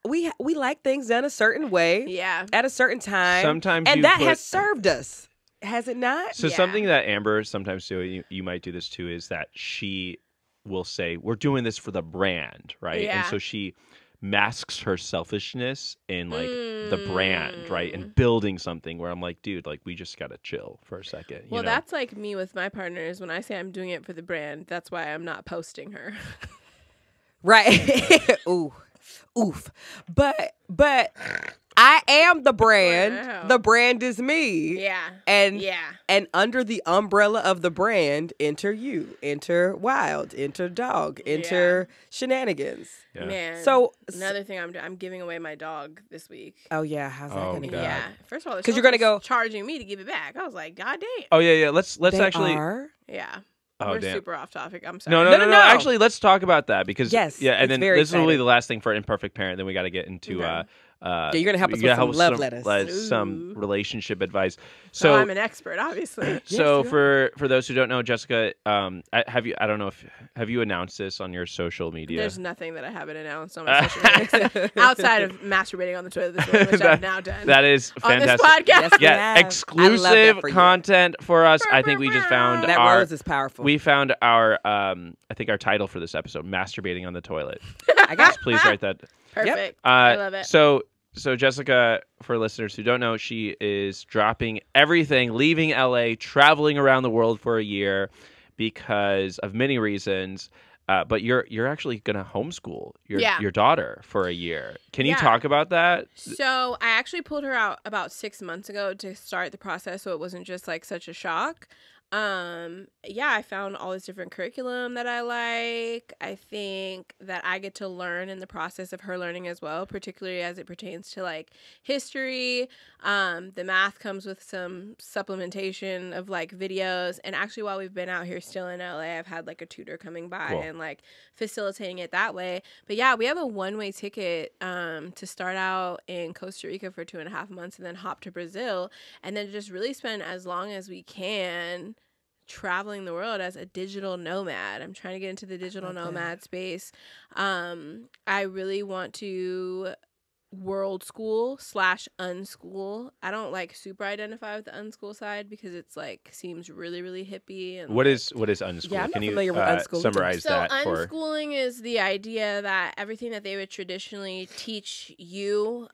like things done a certain way Yeah. at a certain time. Sometimes and you that put- has served us. Has it not? So Yeah. something that Amber sometimes do, you might do this too, is that she will say, we're doing this for the brand, right? Yeah. And so she masks her selfishness in like the brand, right? Mm. And building something where I'm like, dude, like we just gotta chill for a second. Well, you know? that's like me with my partners. When I say I'm doing it for the brand, that's why I'm not posting her. Right. Oof. But I am the brand. Wow. The brand is me. Yeah. And Yeah. and under the umbrella of the brand, enter you, enter Wild, enter Dog, enter Shenanigans. Yeah. Man. So- another thing I'm giving away my dog this week. Oh yeah, how's that Oh, gonna go? God. Yeah. First of all, 'Cause you're gonna go- charging me to give it back. I was like, God damn. Oh yeah. Let's They actually. are? Yeah. Oh, We're damn. super off topic. I'm sorry. No. No. Actually, let's talk about that because Yes, yeah, and it's then very this will be exciting. the last thing for Imperfect Parent. Then we got to get into Okay. Yeah, you're gonna help us you with gotta some help love letters. some Ooh. relationship advice. So So I'm an expert, obviously. so you for those who don't know, Jessica, I don't know if have you announced this on your social media? There's nothing that I haven't announced on my social media outside of masturbating on the toilet this morning, which I've now done. That is on this fantastic. podcast. Yes, we Yeah, have. I love that exclusive for you. content for us. I think we just found That our rose is powerful. we found our I think our title for this episode, Masturbating on the Toilet. I got Please write that. Perfect. I love it. So Jessica, for listeners who don't know, she is dropping everything, leaving LA, traveling around the world for a year because of many reasons. But you're actually gonna homeschool your daughter for a year. Can you Yeah. talk about that? So I actually pulled her out about 6 months ago to start the process, so it wasn't just like such a shock. I found all this different curriculum that I like. I think that I get to learn in the process of her learning as well, particularly as it pertains to like history. The math comes with some supplementation of like videos. And actually, while we've been out here still in LA, I've had like a tutor coming by Cool. and like facilitating it that way. But yeah, we have a one-way ticket to start out in Costa Rica for 2.5 months and then hop to Brazil and then just really spend as long as we can traveling the world as a digital nomad. I'm trying to get into the digital nomad space. I really want to world school / unschool. I don't like super identify with the unschool side because it's like seems really, really hippie. And What like, is unschool? Yeah, I'm Can not you familiar with unschool either. summarize so that for? unschooling is the idea that everything that they would traditionally teach you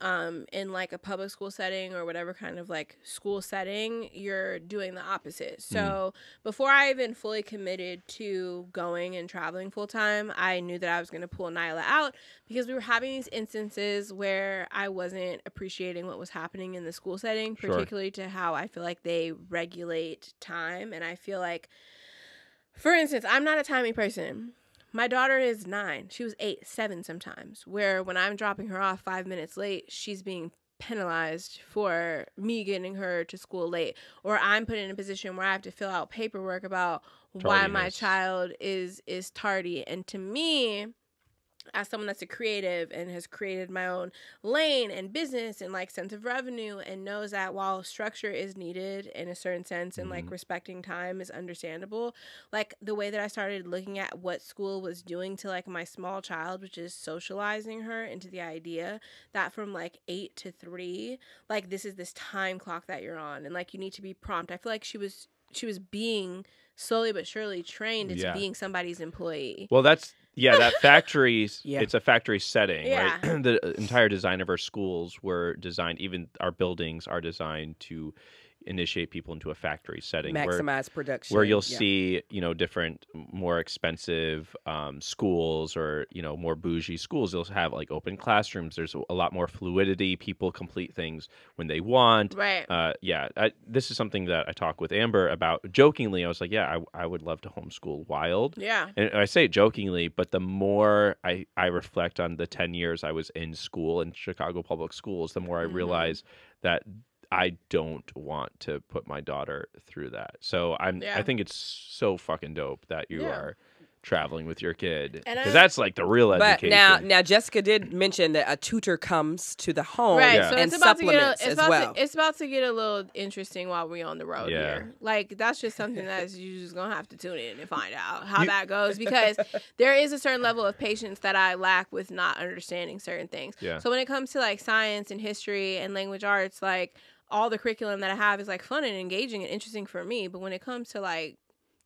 in like a public school setting or whatever kind of like school setting, you're doing the opposite. So before I even fully committed to going and traveling full time, I knew that I was going to pull Nyla out because we were having these instances where I wasn't appreciating what was happening in the school setting, Sure. particularly to how I feel like they regulate time. And I feel like, for instance, I'm not a timing person. My daughter is 9. She was 8, 7 sometimes, where when I'm dropping her off 5 minutes late, she's being penalized for me getting her to school late, or I'm put in a position where I have to fill out paperwork about why my Tardiness. child is tardy. And to me, as someone that's a creative and has created my own lane and business and like sense of revenue and knows that while structure is needed in a certain sense and like respecting time is understandable, like the way that I started looking at what school was doing to like my small child, which is socializing her into the idea that from like 8 to 3, like this is this time clock that you're on and like you need to be prompt. I feel like she was being slowly but surely trained into Yeah. being somebody's employee. Well, that factory. Yeah. It's a factory setting, Yeah. right? The entire design of our schools were designed. Even our buildings are designed to initiate people into a factory setting maximize production. where you'll Yeah. see, different, more expensive schools or, more bougie schools. They'll have like open classrooms. There's a lot more fluidity. People complete things when they want. Right. This is something that I talk with Amber about jokingly. I was like, yeah, I would love to homeschool Wild. Yeah. And I say it jokingly, but the more I reflect on the 10 years I was in school in Chicago public schools, the more I realize that I don't want to put my daughter through that. So I think it's so fucking dope that you are traveling with your kid, And because that's like the real But education. now Jessica did mention that a tutor comes to the home Right, Yeah. so and it's about to get supplements as well. it's about to get a little interesting while we're on the road Yeah. here. Like that's just something that you just gonna have to tune in and find out how that goes because there is a certain level of patience that I lack with not understanding certain things. Yeah. So when it comes to like science and history and language arts, like all the curriculum that I have is like fun and engaging and interesting for me. But when it comes to like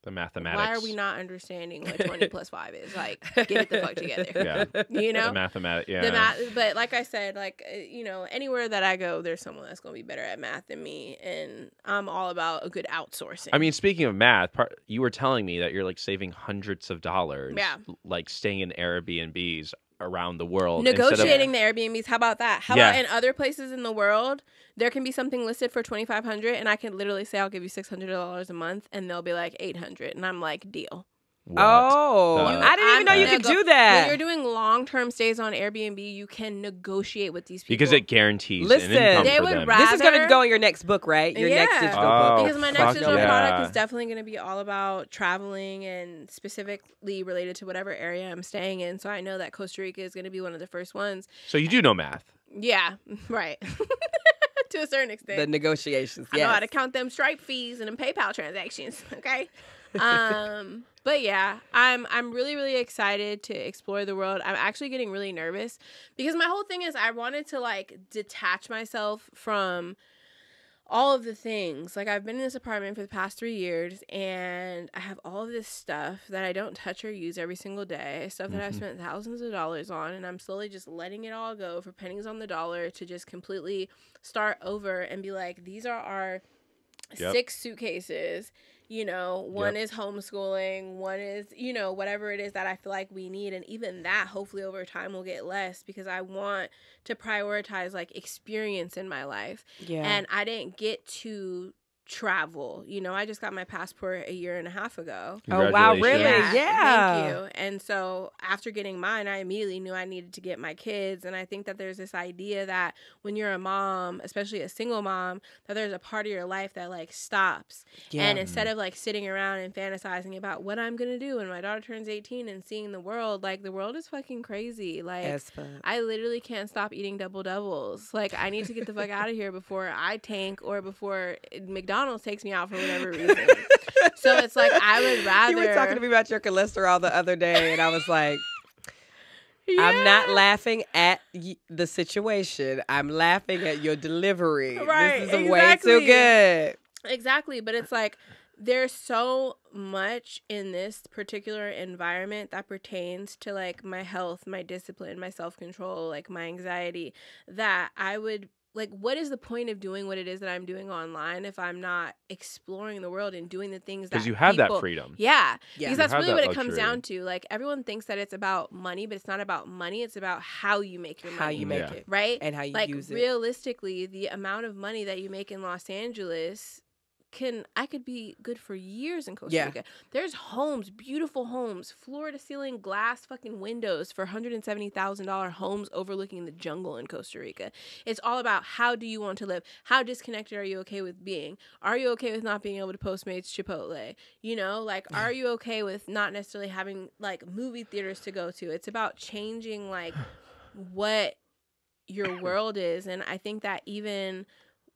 The mathematics. why are we not understanding what 20 plus 5 is? Like, get it the fuck together. Yeah. You know? The mathematics. Yeah. The math, but like I said, like anywhere that I go, there's someone that's gonna be better at math than me, and I'm all about a good outsourcing. I mean, speaking of math, you were telling me that you're like saving hundreds of dollars, Yeah. like staying in Airbnbs. around the world. Negotiating the Airbnbs. How about that? How Yeah. about in other places in the world, there can be something listed for $2,500, and I can literally say I'll give you $600 a month, and they'll be like $800, and I'm like, deal. What Oh, the- I didn't even know you could do that. When you're doing long-term stays on Airbnb, you can negotiate with these people because it guarantees Listen, an income they for would them. rather- This is going to go in your next book, right? Your next Yeah. digital Oh, book. Because my fuck next digital yeah. product is definitely going to be all about traveling and specifically related to whatever area I'm staying in. So I know that Costa Rica is going to be one of the first ones. So you do know math. Yeah, right. To a certain extent. The negotiations. I know how Yes. to count them Stripe fees and them PayPal transactions. Okay. But yeah, I'm really, really excited to explore the world. I'm actually getting really nervous because my whole thing is I wanted to like detach myself from all of the things. Like I've been in this apartment for the past 3 years and I have all of this stuff that I don't touch or use every single day, stuff that I've spent thousands of dollars on, and I'm slowly just letting it all go for pennies on the dollar to just completely start over and be like, these are our 6 suitcases. You know, one is homeschooling, one is, you know, whatever it is that I feel like we need. And even that, hopefully over time will get less because I want to prioritize like experience in my life. Yeah. And I didn't get to travel. You know, I just got my passport 1.5 years ago. Oh, wow, really? Congratulations. Yeah. Thank you. And so after getting mine, I immediately knew I needed to get my kids. And I think that there's this idea that when you're a mom, especially a single mom, that there's a part of your life that like stops. Yeah. And instead of like sitting around and fantasizing about what I'm going to do when my daughter turns 18 and seeing the world, like the world is fucking crazy. Like As fuck. I literally can't stop eating double doubles. Like I need to get the fuck out of here before I tank or before McDonald's takes me out for whatever reason. So it's like I would rather. You were talking to me about your cholesterol the other day, and I was like, I'm not laughing at the situation. I'm laughing at your delivery. Right, This is way too good. Exactly, but it's like there's so much in this particular environment that pertains to like my health, my discipline, my self-control, like my anxiety, that I would like, what is the point of doing what it is that I'm doing online if I'm not exploring the world and doing the things that Because you have people, that freedom. Yeah. Yeah. Because that's You have really that what it comes luxury. down to. Like everyone thinks that it's about money, but it's not about money. It's about how you make your money. How you make Yeah. it. Right? And how you like use it. realistically, the amount of money that you make in Los Angeles I could be good for years in Costa Yeah. Rica. There's homes, beautiful homes, floor to ceiling glass fucking windows for $170,000 homes overlooking the jungle in Costa Rica. It's all about how do you want to live? How disconnected are you okay with being? Are you okay with not being able to Postmates Chipotle? You know, like are you okay with not necessarily having like movie theaters to go to? It's about changing like what your world is. And I think that even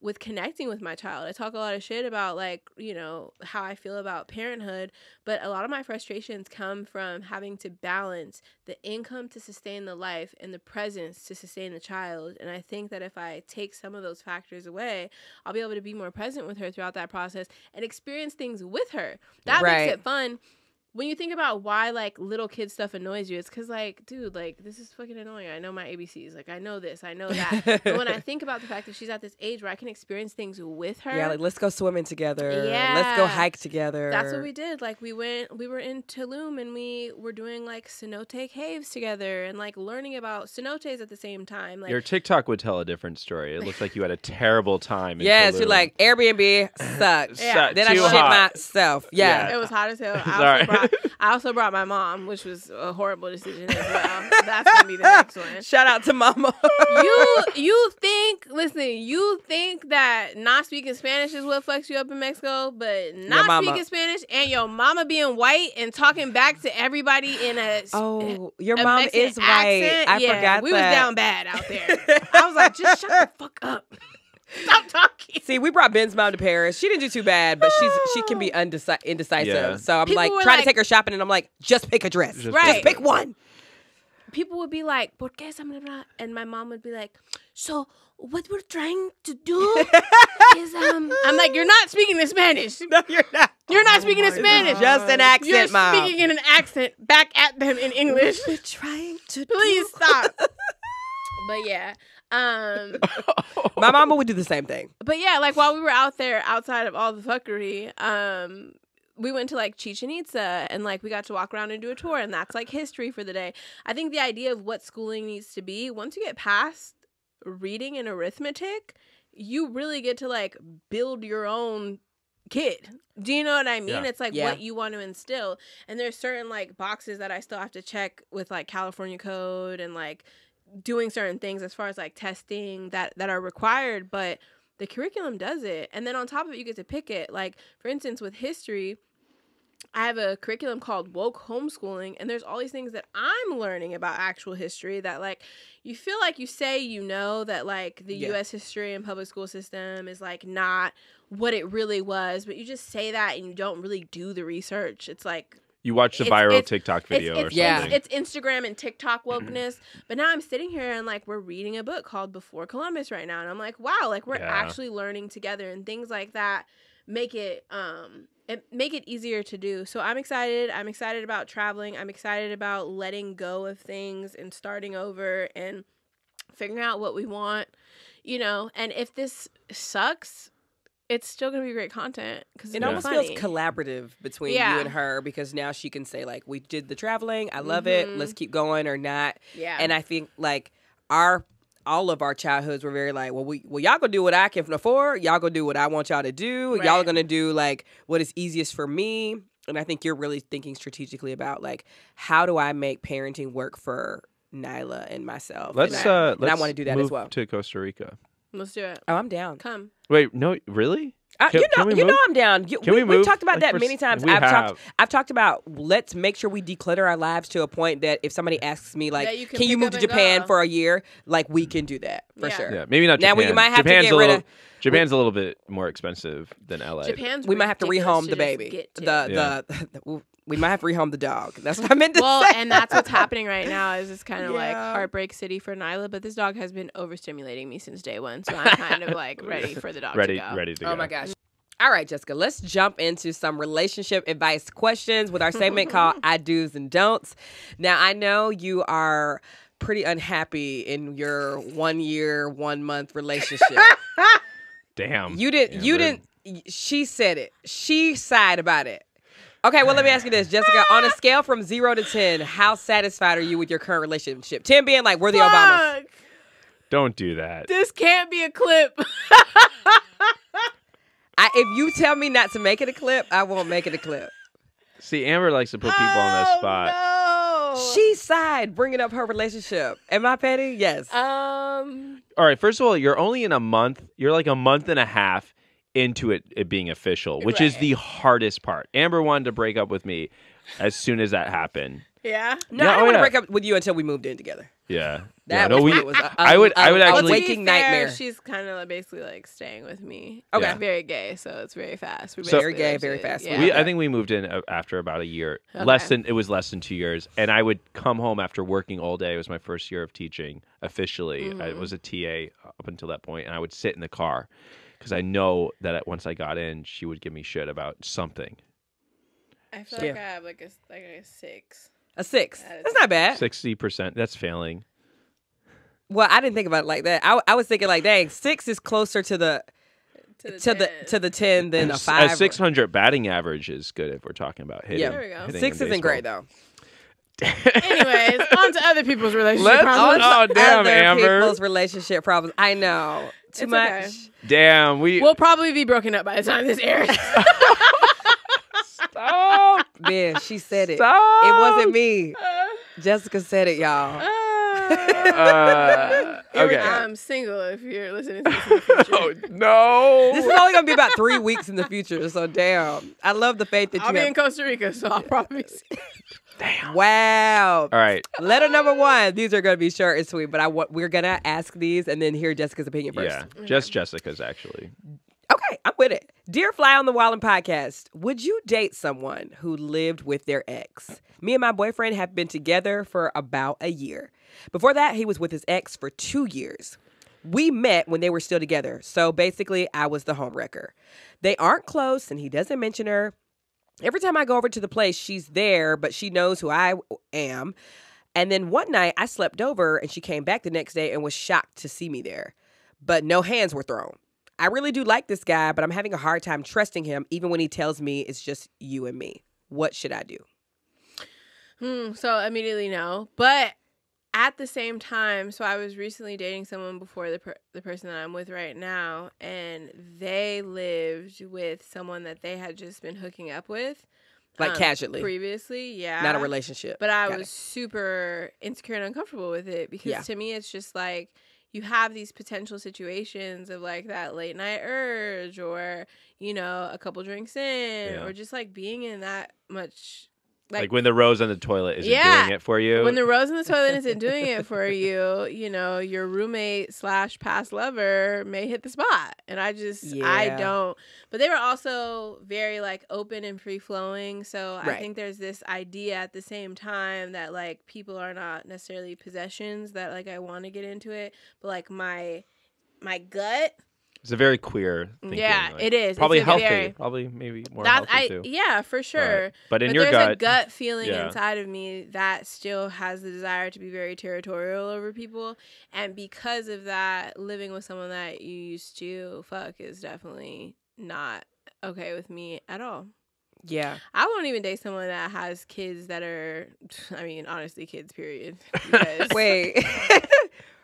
with connecting with my child, I talk a lot of shit about like, you know, how I feel about parenthood, but a lot of my frustrations come from having to balance the income to sustain the life and the presence to sustain the child. And I think that if I take some of those factors away, I'll be able to be more present with her throughout that process and experience things with her. That Right. makes it fun. When you think about why, like, little kid stuff annoys you, it's because, like, dude, like, this is fucking annoying. I know my ABCs. Like, I know this. I know that. But when I think about the fact that she's at this age where I can experience things with her. Yeah, like let's go swimming together. Yeah. Let's go hike together. That's what we did. Like, we were in Tulum and we were doing, like, cenote caves together and, like, learning about cenotes at the same time. Like, Your TikTok would tell a different story. It looks like you had a terrible time. In Yes, Tulum. you're like, Airbnb sucks. Yeah. Then I Too shit hot. myself. Yeah. it was hot as hell. Sorry. I also brought my mom, which was a horrible decision as well. That's going to be the next one. Shout out to mama. You think that not speaking Spanish is what fucks you up in Mexico, but not mama. speaking Spanish and your mama being white and talking back to everybody in Oh, your a mom Mexican is white. accent. I Yeah, forgot we that. was down bad out there. I was like, just shut the fuck up. Stop talking. See, we brought Ben's mom to Paris. She didn't do too bad, but she can be indecisive. Yeah. So I'm People like were trying like- to take her shopping, and I'm like, just pick a dress. Just Right. Just pick one. People would be like, ¿Por qué esa manera? And my mom would be like, so what we're trying to do is I'm like, you're not speaking in Spanish. No, you're not. You're not speaking in Spanish. Just an accent, You're mom. speaking in an accent back at them in English. We're trying to Please stop. But yeah. My mama would do the same thing. But yeah, like while we were out there outside of all the fuckery, we went to like Chichen Itza and like we got to walk around and do a tour, and that's like history for the day. I think the idea of what schooling needs to be, once you get past reading and arithmetic, you really get to like build your own kid. Do you know what I mean? Yeah. It's like what you want to instill. And there's certain like boxes that I still have to check with like California code and like doing certain things as far as like testing that are required, but the curriculum does it. And then on top of it, you get to pick it. Like, for instance, with history, I have a curriculum called woke homeschooling, and there's all these things that I'm learning about actual history that, like, you feel like you say you know that, like, the U.S. history and public school system is, like, not what it really was, but you just say that and you don't really do the research. It's like... You watch the viral TikTok video or something. Yeah. It's Instagram and TikTok wokeness. But now I'm sitting here and like we're reading a book called Before Columbus right now. And I'm like, wow, like we're actually learning together, and things like that make it easier to do. So I'm excited. I'm excited about traveling. I'm excited about letting go of things and starting over and figuring out what we want, you know. And if this sucks, it's still going to be great content. Because it almost feels collaborative between you and her, because now she can say, like, we did the traveling. I love it. Let's keep going or not. Yeah. And I think, like, all of our childhoods were very like, well, y'all gonna do what I can afford. Y'all gonna do what I want y'all to do. Right. Y'all are gonna do, like, what is easiest for me. And I think you're really thinking strategically about, like, how do I make parenting work for Nyla and myself? Let's I want to do that move as well. To Costa Rica. Let's do it. Oh, I'm down. Come. Wait, no, really? You know I'm down. We've talked about that many times. I've talked about, let's make sure we declutter our lives to a point that if somebody asks me, like, can you move to Japan for a year? Like, we can do that for sure. Yeah, maybe not Japan. Now, we might have to get rid of... Japan's a little bit more expensive than LA. We might have to rehome the baby. We might have to rehome the dog. That's what I meant to say. Well, and that's what's happening right now is it's kind of like heartbreak city for Nyla, but this dog has been overstimulating me since day one, so I'm kind of like ready for the dog to go. Ready to go. Oh my gosh. All right, Jessica, let's jump into some relationship advice questions with our segment called I Do's and Don'ts. Now, I know you are pretty unhappy in your 1 year, 1 month relationship. Damn. You didn't, she said it. She sighed about it. Okay, well, let me ask you this, Jessica. On a scale from 0 to 10, how satisfied are you with your current relationship? 10 being like, we're the Obamas. Don't do that. This can't be a clip. If you tell me not to make it a clip, I won't make it a clip. See, Amber likes to put people on the spot. No. She sighed bringing up her relationship. Am I petty? Yes. All right, first of all, you're only in a month. You're like a month and a half into it being official, which is the hardest part. Amber wanted to break up with me as soon as that happened. Yeah. No, I don't want to break up with you until we moved in together. Yeah. I would actually waking nightmare. She's kind of basically like staying with me. Okay. It's very gay, so it's very fast. Very gay, very fast. Yeah. I think we moved in after about a year. Okay. It was less than 2 years, and I would come home after working all day. It was my first year of teaching officially. I was a TA up until that point, and I would sit in the car because I know that once I got in, she would give me shit about something. I feel like I have like a 6. A 6. That's not bad. 60%. That's failing. Well, I didn't think about it like that. I was thinking like, dang, 6 is closer to the 10 than a 5. A 600 batting average is good if we're talking about hitting. Yeah, there we go. 6 isn't great though. Anyways, on to other people's relationship problems. Oh, damn, other Amber. people's relationship problems. I know. Too much. Okay. Damn, we'll probably be broken up by the time this airs. Stop. Man, she said it. Stop. It wasn't me. Jessica said it, y'all. Okay. I'm single if you're listening to this in the future. Oh, no. This is only going to be about 3 weeks in the future, so damn. I love the faith that I'll be in Costa Rica, so I'll probably be single. Damn. Wow. All right. Letter number 1. These are going to be short and sweet, but we're going to ask these and then hear Jessica's opinion first. Yeah, just Jessica's actually. Okay, I'm with it. Dear Fly on the Wallin podcast, would you date someone who lived with their ex? Me and my boyfriend have been together for about a year. Before that, he was with his ex for 2 years. We met when they were still together, so basically I was the homewrecker. They aren't close, and he doesn't mention her. Every time I go over to the place, she's there, but she knows who I am. And then one night, I slept over, and she came back the next day and was shocked to see me there. But no hands were thrown. I really do like this guy, but I'm having a hard time trusting him, even when he tells me it's just you and me. What should I do? So immediately no. But at the same time, so I was recently dating someone before the person that I'm with right now, and they lived with someone that they had just been hooking up with. Like casually? Previously, yeah. Not a relationship. But I was super insecure and uncomfortable with it because to me it's just like you have these potential situations of like that late night urge or, you know, a couple drinks in or just like being in that much. Like when the rose on the toilet isn't doing it for you. When the rose in the toilet isn't doing it for you, you know, your roommate / past lover may hit the spot. And I don't. But they were also very like open and free flowing. So I think there's this idea at the same time that like people are not necessarily possessions, that like I want to get into it. But like my gut. It's a very queer thinking. Yeah, like, it is. Probably it's healthy. Probably maybe more healthy too. Yeah, for sure. But in but your there's gut. a gut feeling inside of me that still has the desire to be very territorial over people. And because of that, living with someone that you used to fuck is definitely not okay with me at all. Yeah. I won't even date someone that has kids that are, I mean, honestly, kids, period. Wait.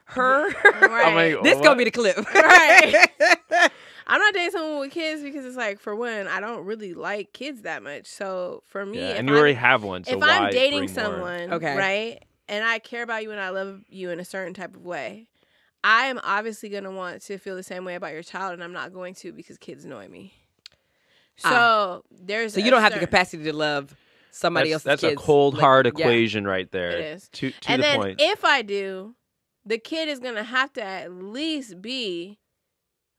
Her? Right. Like, this gonna be the clip. Right. I'm not dating someone with kids because it's like, for one, I don't really like kids that much. So for me, and you already have one. So if why I'm dating bring someone, more? right, and I care about you and I love you in a certain type of way, I am obviously going to want to feel the same way about your child, and I'm not going to because kids annoy me. So So you don't have the capacity to love somebody else's kids. That's a cold, hard equation right there. It is. To and the then point. If I do, the kid is going to have to at least be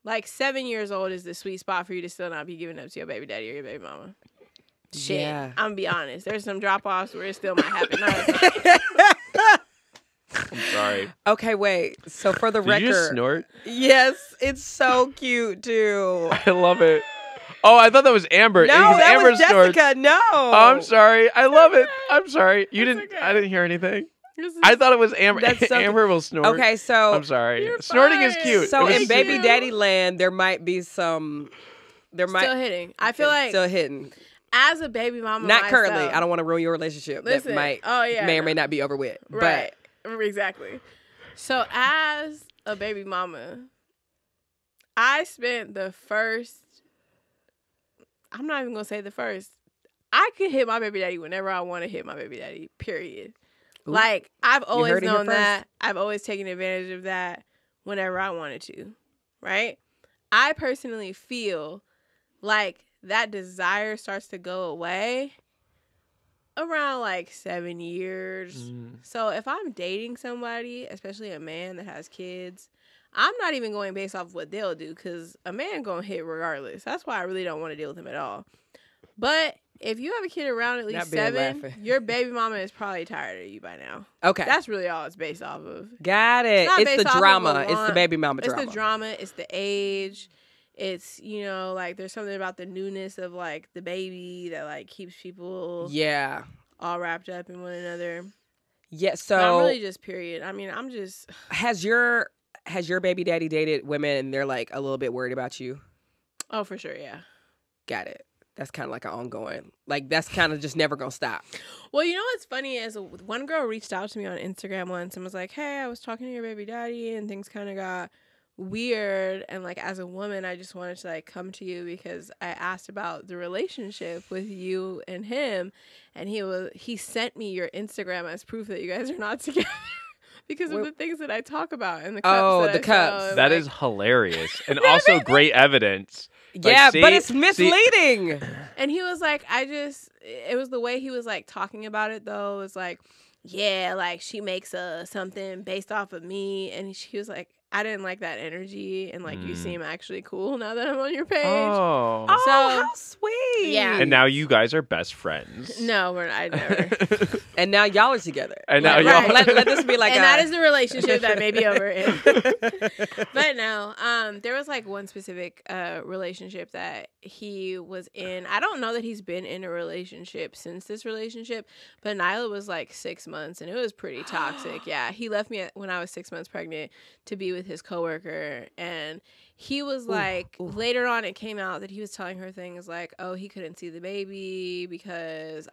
like 7 years old is the sweet spot for you to still not be giving up to your baby daddy or your baby mama. Shit. Yeah. I'm going to be honest. There's some drop-offs where it still might happen. I'm sorry. Okay, wait. So for the record. Did you just snort? Yes. It's so cute, too. I love it. Oh, I thought that was Amber. No, because that Amber was Jessica. snorts. No. Oh, I'm sorry. I love it. I'm sorry. You didn't. okay. I didn't hear anything. I thought it was Amber. That's so Amber will snort. Okay, so I'm sorry. You're Snorting is fine. cute. So It was in Baby cute. Daddy Land, there might be some. There might Still hitting. I feel like still hitting. as a baby mama, Not myself, currently. I don't want to ruin your relationship. Listen, that might may or may not be over with. Right. Exactly. So as a baby mama, I spent the first. I'm not even gonna say the first. I could hit my baby daddy whenever I want to hit my baby daddy. Period. Ooh. Like I've always heard it here known first. that. I've always taken advantage of that whenever I wanted to. Right. I personally feel like that desire starts to go away around like 7 years. So if I'm dating somebody, especially a man that has kids, I'm not even going based off of what they'll do because a man gonna hit regardless. That's why I really don't want to deal with him at all. But if you have a kid around at least Not being 7, laughing. your baby mama is probably tired of you by now. Okay. That's really all it's based off of. Got it. not It's based the off of drama. a It's the want. baby mama It's drama. the drama. It's the age. It's, you know, like there's something about the newness of like the baby that like keeps people Yeah. all wrapped up in one another. Yeah. But So I'm really just period. I mean, I'm just. has your baby daddy dated women and they're like a little bit worried about you? Oh, for sure, yeah. Got it. That's kind of like an ongoing. Like that's kind of just never gonna stop. Well, you know what's funny is one girl reached out to me on Instagram once and was like, "Hey, I was talking to your baby daddy and things kind of got weird, and like as a woman, I just wanted to like come to you because I asked about the relationship with you and him, and he sent me your Instagram as proof that you guys are not together." Because of the things that I talk about in the cups. Oh, that the I cups. show, That like, is hilarious and also great evidence. Like, Yeah, see- but it's see- misleading. And he was like, it was the way he was like talking about it though. It was like, yeah, like she makes something based off of me. And she was like, I didn't like that energy. And like, you seem actually cool now that I'm on your page. Oh. Oh, So- how sweet. Yeah. And now you guys are best friends. No, we're not. I never. And now y'all are together. And now Yeah, y'all. right. Let this be like and a. that is the relationship that may be over in. But no, there was like one specific relationship that he was in. I don't know that he's been in a relationship since this relationship, but Nyla was like 6 months and it was pretty toxic. Yeah, he left me when I was 6 months pregnant to be with with his coworker, and he was like, later on, it came out that he was telling her things like, "Oh, he couldn't see the baby because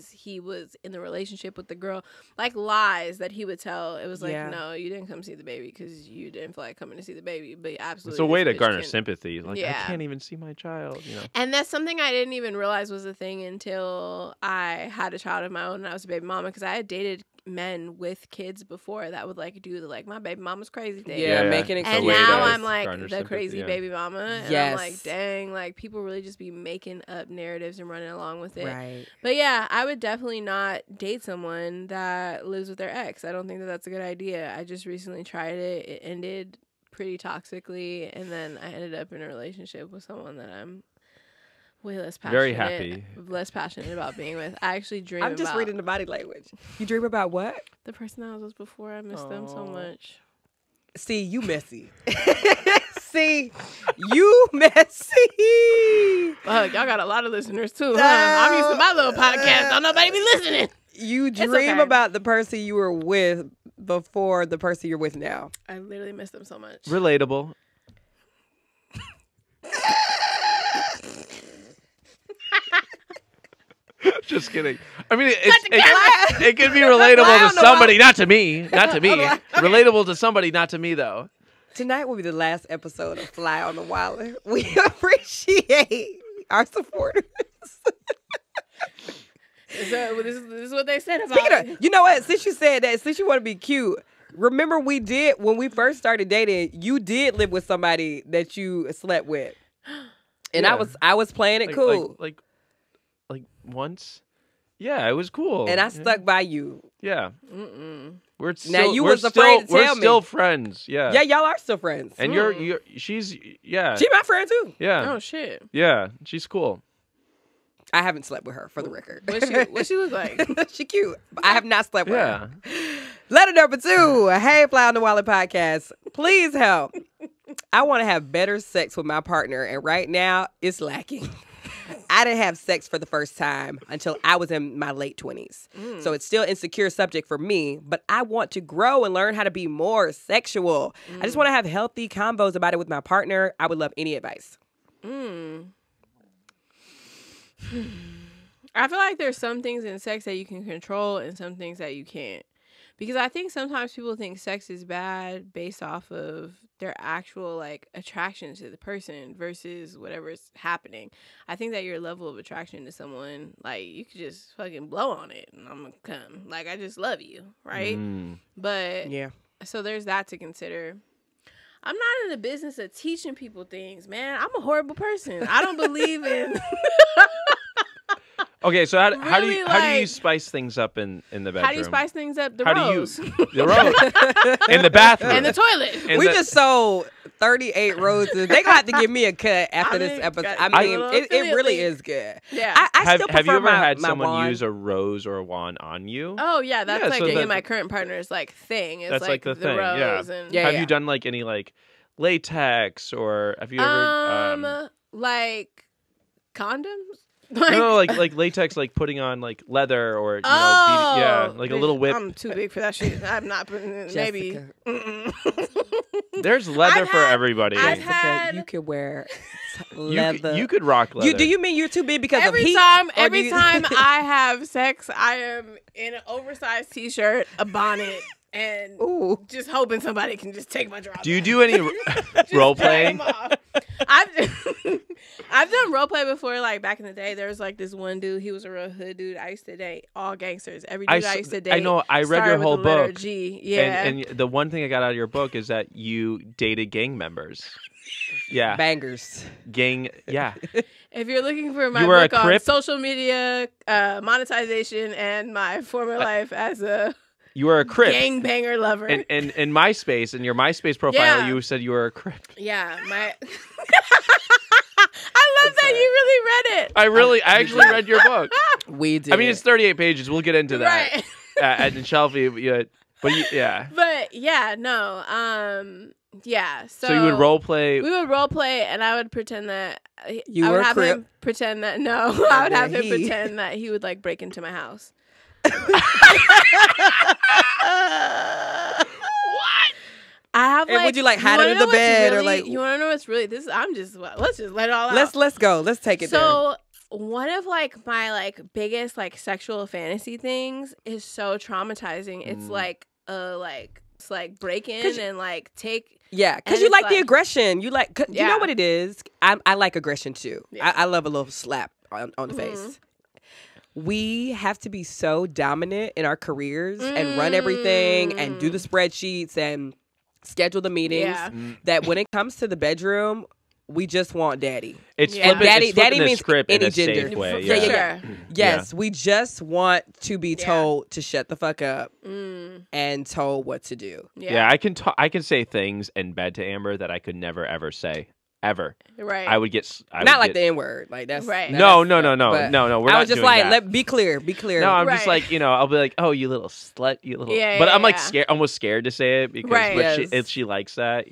he was in the relationship with the girl," like lies that he would tell. It was like, "No, you didn't come see the baby because you didn't feel like coming to see the baby." But absolutely, it's a way to garner sympathy. Like, I can't even see my child, you know. And that's something I didn't even realize was a thing until I had a child of my own and I was a baby mama, because I had dated men with kids before that would like do the like my baby mama's crazy thing. Making it. And now I'm like the crazy baby mama, and yes. I'm like, dang, like people really just be making up narratives and running along with it. Right. But yeah, I would definitely not date someone that lives with their ex. I don't think that that's a good idea. I just recently tried it. It ended pretty toxically, and then I ended up in a relationship with someone that I'm way less passionate. Very happy. Less passionate about being with. I actually dream I'm just reading the body language. You dream about what? the person I was with before. I miss them so much. See, you messy. See, you messy. Fuck, y'all got a lot of listeners too, huh? I'm used to my little podcast. Don't nobody be listening. You dream about the person you were with before the person you're with now. I literally miss them so much. Relatable. Just kidding. I mean, it could be relatable to somebody, not to me. Not to me. Relatable to somebody, not to me, though. Tonight will be the last episode of Fly on the Wallin. We appreciate our supporters. So this is what they said about Speaking of, you know what? Since you said that, since you want to be cute, remember we did, when we first started dating, you did live with somebody that you slept with. And Yeah. I was playing it cool. Like once. Yeah, it was cool. And I stuck by you. Yeah. Mm-mm. We're still, Now you we're was afraid to tell We're me. still friends. Yeah. Yeah, y'all are still friends. And she's She my friend too. Yeah. Oh shit. Yeah. She's cool. I haven't slept with her, for the record. What she look like? She cute. I have not slept with Yeah. her. Letter number 2. Hey, Fly on the Wallin podcast. Please help. I want to have better sex with my partner, and right now it's lacking. I didn't have sex for the first time until I was in my late 20s. So it's still an insecure subject for me, but I want to grow and learn how to be more sexual. I just want to have healthy combos about it with my partner. I would love any advice. I feel like there's some things in sex that you can control and some things that you can't. Because I think sometimes people think sex is bad based off of their actual like attraction to the person versus whatever's happening. I think that your level of attraction to someone, like you could just fucking blow on it and I'm gonna come. Like I just love you, right? But Yeah. so there's that to consider. I'm not in the business of teaching people things, man. I'm a horrible person. I don't believe in Okay, so how do Really, you spice things up in the bedroom? How do you spice things up? The How rose. do you the rose in the bathroom And the toilet. And We the- just sold 38 roses. They gonna have to give me a cut after this episode. I mean, it really is good. Yeah. I still have prefer you ever had my someone wand. use a rose or a wand on you? Oh yeah, that's Yeah, like so in that- my current partner's like thing. It's That's like the thing, yeah. rose and Yeah. Have you done like any like latex or have you ever like condoms. no, like latex, like putting on like leather or you know, like a little whip. I'm too big for that shit. I'm not putting maybe. Jessica. There's leather I've for had- everybody. I've Jessica, had- you could wear You leather. you could rock leather. Do you mean you're too big because Every of heat? time, Or do every you- time I have sex, I am in an oversized t-shirt, a bonnet, and Ooh. just hoping somebody can just take my drawers. Do you do any role playing? I've done role play before, like back in the day. There was like this one dude. He was a real hood dude. I used to date all gangsters. Every dude I used to date. I know. I read started your with whole the letter book. G. Yeah. And the one thing I got out of your book is that you dated gang members. Yeah. Bangers. Gang. Yeah. If you're looking for my You were a book on Crip? social media, monetization, and my former life as a You were a Crip. gangbanger lover. And in MySpace, in your MySpace profile, Yeah. you said you were a Crip. Yeah, my. I love that you really read it. I actually read your book. We did. I mean, it's 38 pages. We'll get into that. Right. And Shelby, yeah. But yeah, no. Yeah. So you would role play. We would role play, and I would pretend that You I were would a have Crip. him pretend that I would have him he- pretend that he would like break into my house. What? I have And like. would you, like, hide under the bed or, like- You want to know what's really this? Let's just let it all out. Let's go. Let's take it there. So one of like my like biggest like sexual fantasy things is so traumatizing. It's like it's like break in and like take. Yeah, because and you it's like the like- aggression. You like, you know Yeah. what it is? I like aggression too. Yeah. I love a little slap on the face. We have to be so dominant in our careers and run everything and do the spreadsheets and schedule the meetings Yeah. that when it comes to the bedroom, we just want daddy. It's Yeah. flipping, Daddy- it's flipping daddy the means script in any a safe gender. way. For Yeah. sure. Yes, we just want to be Yeah. told to shut the fuck up and told what to do. Yeah, I can say things in bed to Amber that I could never ever say ever. Right. I would get Not like the N word. Like that's Right. No. but We're I not was just doing like, that. be clear. No, I'm just Right. like, I'll be like, oh, you little slut, you little. Yeah, but yeah, I'm like yeah. scared, almost scared to say it because Right. Yes. she likes that,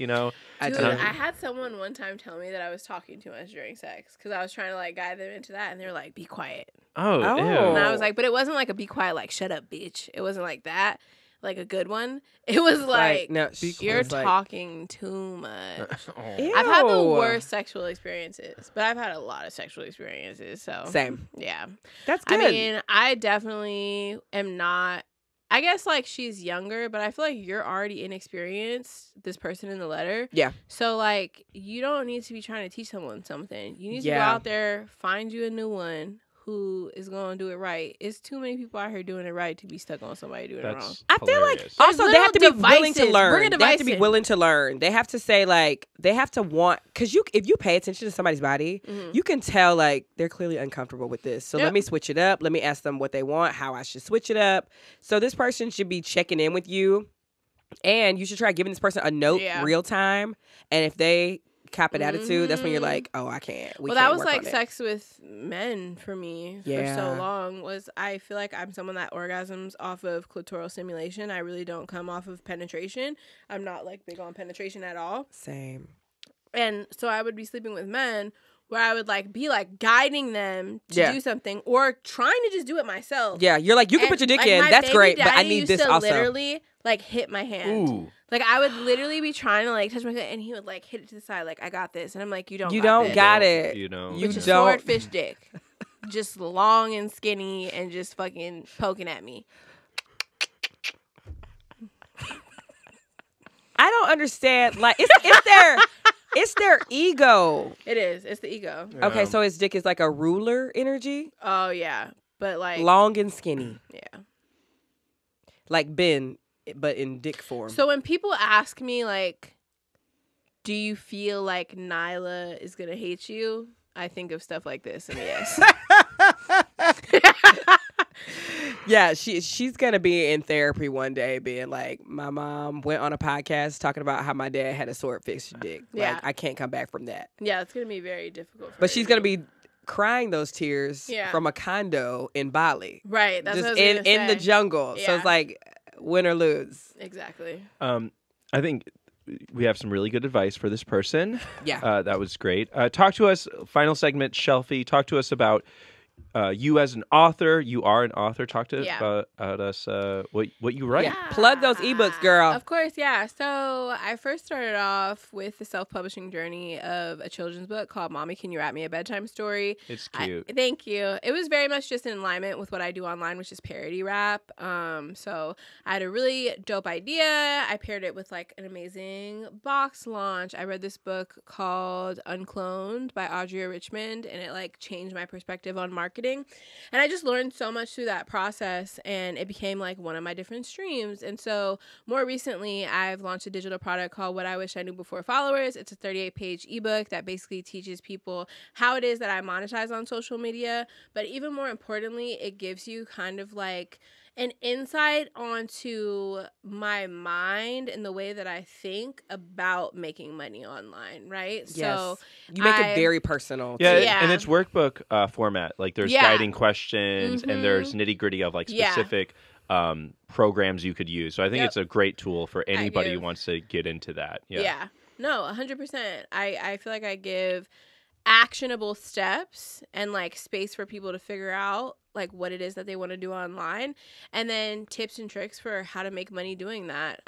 I Dude, do. I had someone one time tell me that I was talking too much during sex because I was trying to like guide them into that, and they're like, "Be quiet," Oh, Oh. ew. and I was like, "But it wasn't like a be quiet, like shut up, bitch." It wasn't like that, like a good one. It was like, no, you're it's like- talking too much. Ew. I've had the worst sexual experiences, but I've had a lot of sexual experiences. So Same. yeah. That's good. I mean, I definitely am not. I guess like she's younger, but I feel like you're already inexperienced, this person in the letter. Yeah. So like you don't need to be trying to teach someone something. You need to go Yeah. out there, find you a new one who is going to do it right. It's too many people out here doing it right to be stuck on somebody doing it wrong. That's I feel like hilarious. also they little have to be willing to devices. learn. Bring a They have to be device in. willing to learn. They have to say like they have to want because if you pay attention to somebody's body, you can tell like they're clearly uncomfortable with this. So Yep. let me switch it up. Let me ask them what they want, how I should switch it up. So this person should be checking in with you, and you should try giving this person a note Yeah. real time. And if they cop an attitude, that's when you're like, oh, I can't. Well, can't that was work like on it. sex with men for me for so Yeah. long. Was I feel like I'm someone that orgasms off of clitoral stimulation. I really don't come off of penetration. I'm not like big on penetration at all. Same. And so I would be sleeping with men where I would like be like guiding them to Yeah. do something or trying to just do it myself. Yeah, you're like you can And, put your dick like, in. my That's baby great, but I daddy need used this to also. literally like hit my hand. Ooh. Like I would literally be trying to like touch my and he would like hit it to the side like I got this and I'm like you don't You got don't this. got it. You know. You With your don't. swordfish dick. Just long and skinny and just fucking poking at me. I don't understand. Like it's their ego. It is. It's the ego. Okay, so his dick is like a ruler energy, Oh yeah. But like long and skinny, yeah. like Ben, but in dick form. So when people ask me like, do you feel like Nyla is gonna hate you? I think of stuff like this and yes. Yeah, she's gonna be in therapy one day, being like, my mom went on a podcast talking about how my dad had a swordfish dick. Yeah. Like I can't come back from that. Yeah, it's gonna be very difficult for But her she's to gonna do. be crying those tears Yeah. from a condo in Bali, right. That's just what I was in gonna the say. jungle. So Yeah. it's like win or lose. Exactly. I think we have some really good advice for this person. Yeah. That was great. Talk to us, final segment, Shelfie. Talk to us about you as an author. You are an author. Talk to Yeah. about us, what you write. Yeah. Plug those ebooks, girl. Of course, yeah. So I first started off with the self-publishing journey of a children's book called Mommy, Can You Rap Me a Bedtime Story? It's cute. Thank you. It was very much just in alignment with what I do online, which is parody rap. So I had a really dope idea. I paired it with like an amazing box launch. I read this book called Uncloned by Audrea Richmond, and it like changed my perspective on marketing. And I just learned so much through that process, and it became like one of my different streams. And so more recently, I've launched a digital product called What I Wish I Knew Before Followers. It's a 38-page ebook that basically teaches people how it is that I monetize on social media. But even more importantly, it gives you kind of like an insight onto my mind and the way that I think about making money online, right? Yes. So You make I- it very personal. Yeah, too. Yeah. and it's workbook format. Like there's Yeah. guiding questions and Mhm. there's nitty gritty of like Yeah. specific programs you could use. So I think Yep. it's a great tool for anybody who give- wants to get into that. Yeah. No, 100%. I feel like I give actionable steps and like space for people to figure out like what it is that they want to do online, and then tips and tricks for how to make money doing that.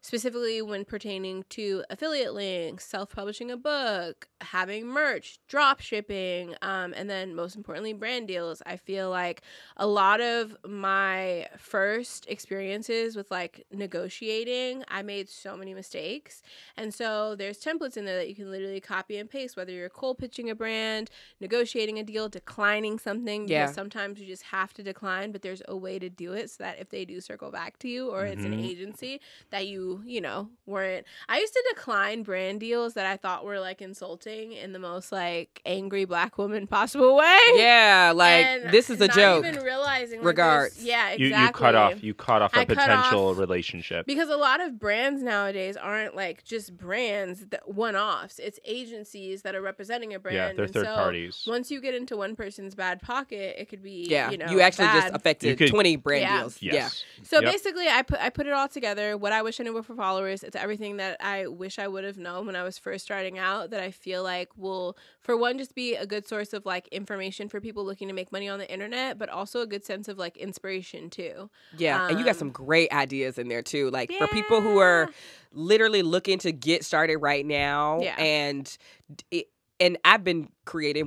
specifically when pertaining to affiliate links, self-publishing a book, having merch, drop shipping, and then most importantly, brand deals. I feel like a lot of my first experiences with like negotiating, I made so many mistakes. And so there's templates in there that you can literally copy and paste, whether you're cold pitching a brand, negotiating a deal, declining something, because sometimes you just have to decline, but there's a way to do it so that if they do circle back to you, or it's an agency that you know, weren't. I used to decline brand deals that I thought were like insulting in the most like angry Black woman possible way. Yeah, like And this is a not joke. even realizing like, Regards. yeah, exactly. You cut off a potential relationship. Because a lot of brands nowadays aren't like just brands that one-offs. It's agencies that are representing a brand. Yeah, they're third parties. Once you get into one person's bad pocket, it could be you know, you actually bad. just affected 20 brand deals. Yes. Yeah. So basically, I put it all together. What I wish I knew for followers. It's everything that I wish I would have known when I was first starting out. That I feel like will, for one, just be a good source of like information for people looking to make money on the internet, but also a good sense of like inspiration too. Yeah, and you got some great ideas in there too. Like for people who are literally looking to get started right now, and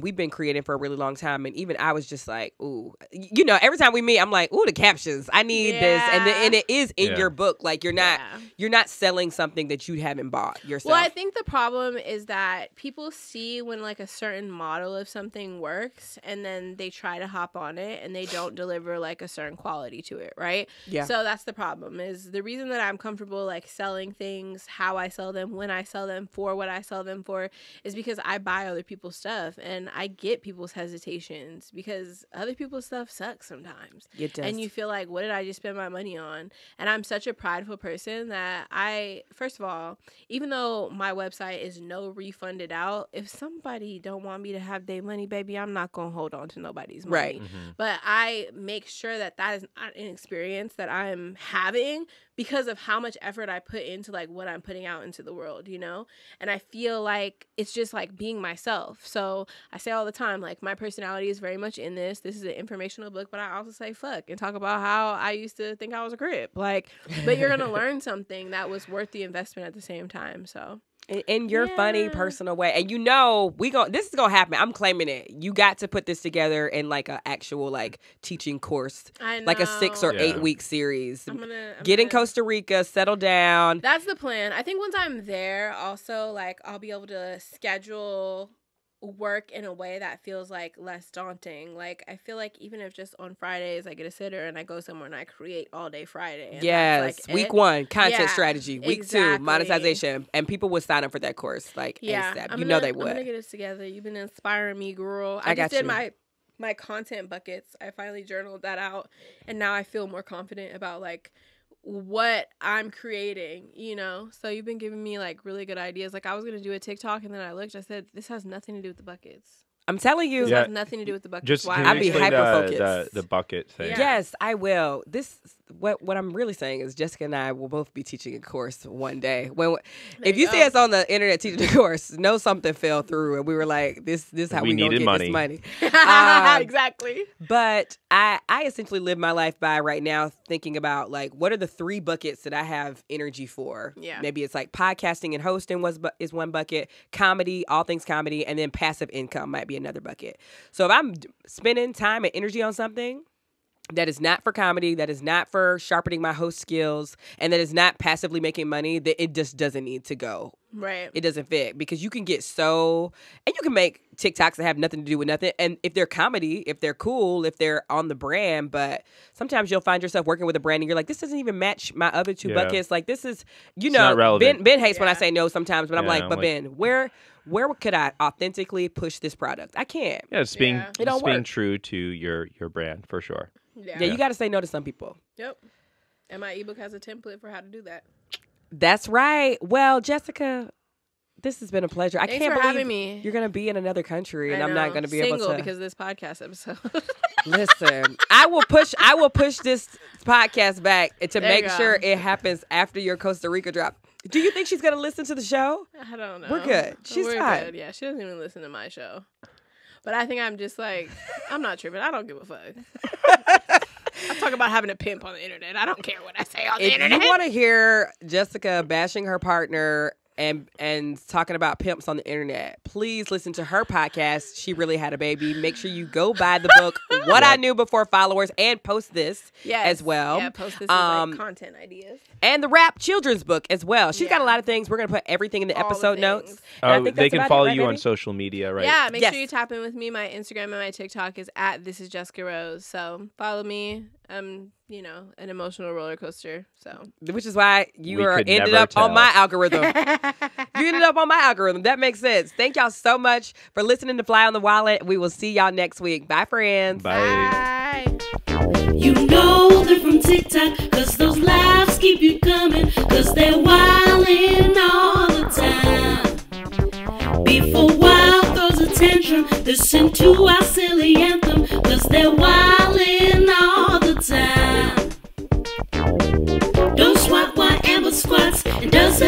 we've been creating for a really long time, and even I was just like, ooh, you know, every time we meet, I'm like, ooh, the captions, I need this, and it is in your book. Like you're not selling something that you haven't bought yourself. Well, I think the problem is that people see when like a certain model of something works, and then they try to hop on it, and they don't deliver like a certain quality to it, right? Yeah. So that's the problem. Is the reason that I'm comfortable like selling things, how I sell them, when I sell them, for what I sell them for, is because I buy other people's stuff, and I get people's hesitations because other people's stuff sucks sometimes. It does. And you feel like, what did I just spend my money on? And I'm such a prideful person that first of all, even though my website is no refunded out, if somebody don't want me to have their money, baby, I'm not going to hold on to nobody's money. Right. But I make sure that that is not an experience that I'm having because of how much effort I put into like what I'm putting out into the world, you know? And I feel like it's just like being myself. So I say all the time, like my personality is very much in this. This is an informational book, but I also say fuck and talk about how I used to think I was a crip. Like, but you're going to learn something that was worth the investment at the same time. So in your funny personal way, and you know this is gonna happen. I'm claiming it. You got to put this together in like an actual like teaching course, like a 6 or 8 week series. I'm get in Costa Rica, settle down. That's the plan. I think once I'm there, also like I'll be able to schedule work in a way that feels like less daunting. Like I feel like even if just on Fridays I get a sitter and I go somewhere and I create all day Friday. And yes, like week 1 content strategy, week 2 monetization, and people would sign up for that course like ASAP. You know they would. I'm gonna get it together. You've been inspiring me, girl. I just did my content buckets. I finally journaled that out, and now I feel more confident about like what I'm creating, you know? So you've been giving me like really good ideas. Like I was going to do a TikTok, and then I looked, I said, this has nothing to do with the buckets. I'm telling you. This has nothing to do with the buckets. Just I'd be hyper-focused. The bucket thing. Yeah. Yes, I will. What I'm really saying is Jessica and I will both be teaching a course one day. If you see us on the internet teaching a course, know something fell through, and we were like, this is how we gonna get this money. Exactly. But I essentially live my life by right now thinking about like what are the 3 buckets that I have energy for. Yeah. Maybe it's like podcasting and hosting is one bucket, comedy, all things comedy, and then passive income might be another bucket. So if I'm spending time and energy on something that is not for comedy, that is not for sharpening my host skills, and that is not passively making money, that it just doesn't need to go. Right. It doesn't fit because you can get and you can make TikToks that have nothing to do with nothing. And if they're comedy, if they're cool, if they're on the brand, but sometimes you'll find yourself working with a brand and you're like, this doesn't even match my other 2 buckets. Like this is, you know, Ben hates when I say no sometimes, but I'm like, Ben, where could I authentically push this product? I can't. Yeah, it's being true to your brand for sure. Yeah, you got to say no to some people. Yep. And my ebook has a template for how to do that. That's right. Well, Jessica, this has been a pleasure. Thanks I can't for believe having me. You're going to be in another country, and I'm not going to be able to. Because of this podcast episode. Listen, I will push this podcast back to make sure it happens after your Costa Rica drop. Do you think she's going to listen to the show? I don't know. We're good. She's fine. Good. Yeah, she doesn't even listen to my show. But I think I'm just like, I'm not tripping. I don't give a fuck. I'm talking about having a pimp on the internet. I don't care what I say on the If internet. you want to hear Jessica bashing her partner and talking about pimps on the internet, please listen to her podcast, She Really Had a Baby. Make sure you go buy the book, What I Knew Before Followers, and post this as well. Yeah, post this as like content ideas. And the rap children's book as well. She's got a lot of things. We're going to put everything in the All the episode things. notes. And I think they that's can about follow it, right, you on baby? social media, right? Yeah, make Yes. sure you tap in with me. My Instagram and my TikTok is @This Is Jessica Rose. So follow me. You know, an emotional roller coaster. So Which is why you We could ended never up on tell. my algorithm. You ended up on my algorithm. That makes sense. Thank y'all so much for listening to Fly on the Wallet. We will see y'all next week. Bye, friends. Bye. You know they're from TikTok, cause those laughs keep you coming, cause they're wildin' all the time. Before Wild throws a tantrum, listen to our silly anthem, cause they're wildin' all the time. Don't squat while Amber squats, and doesn't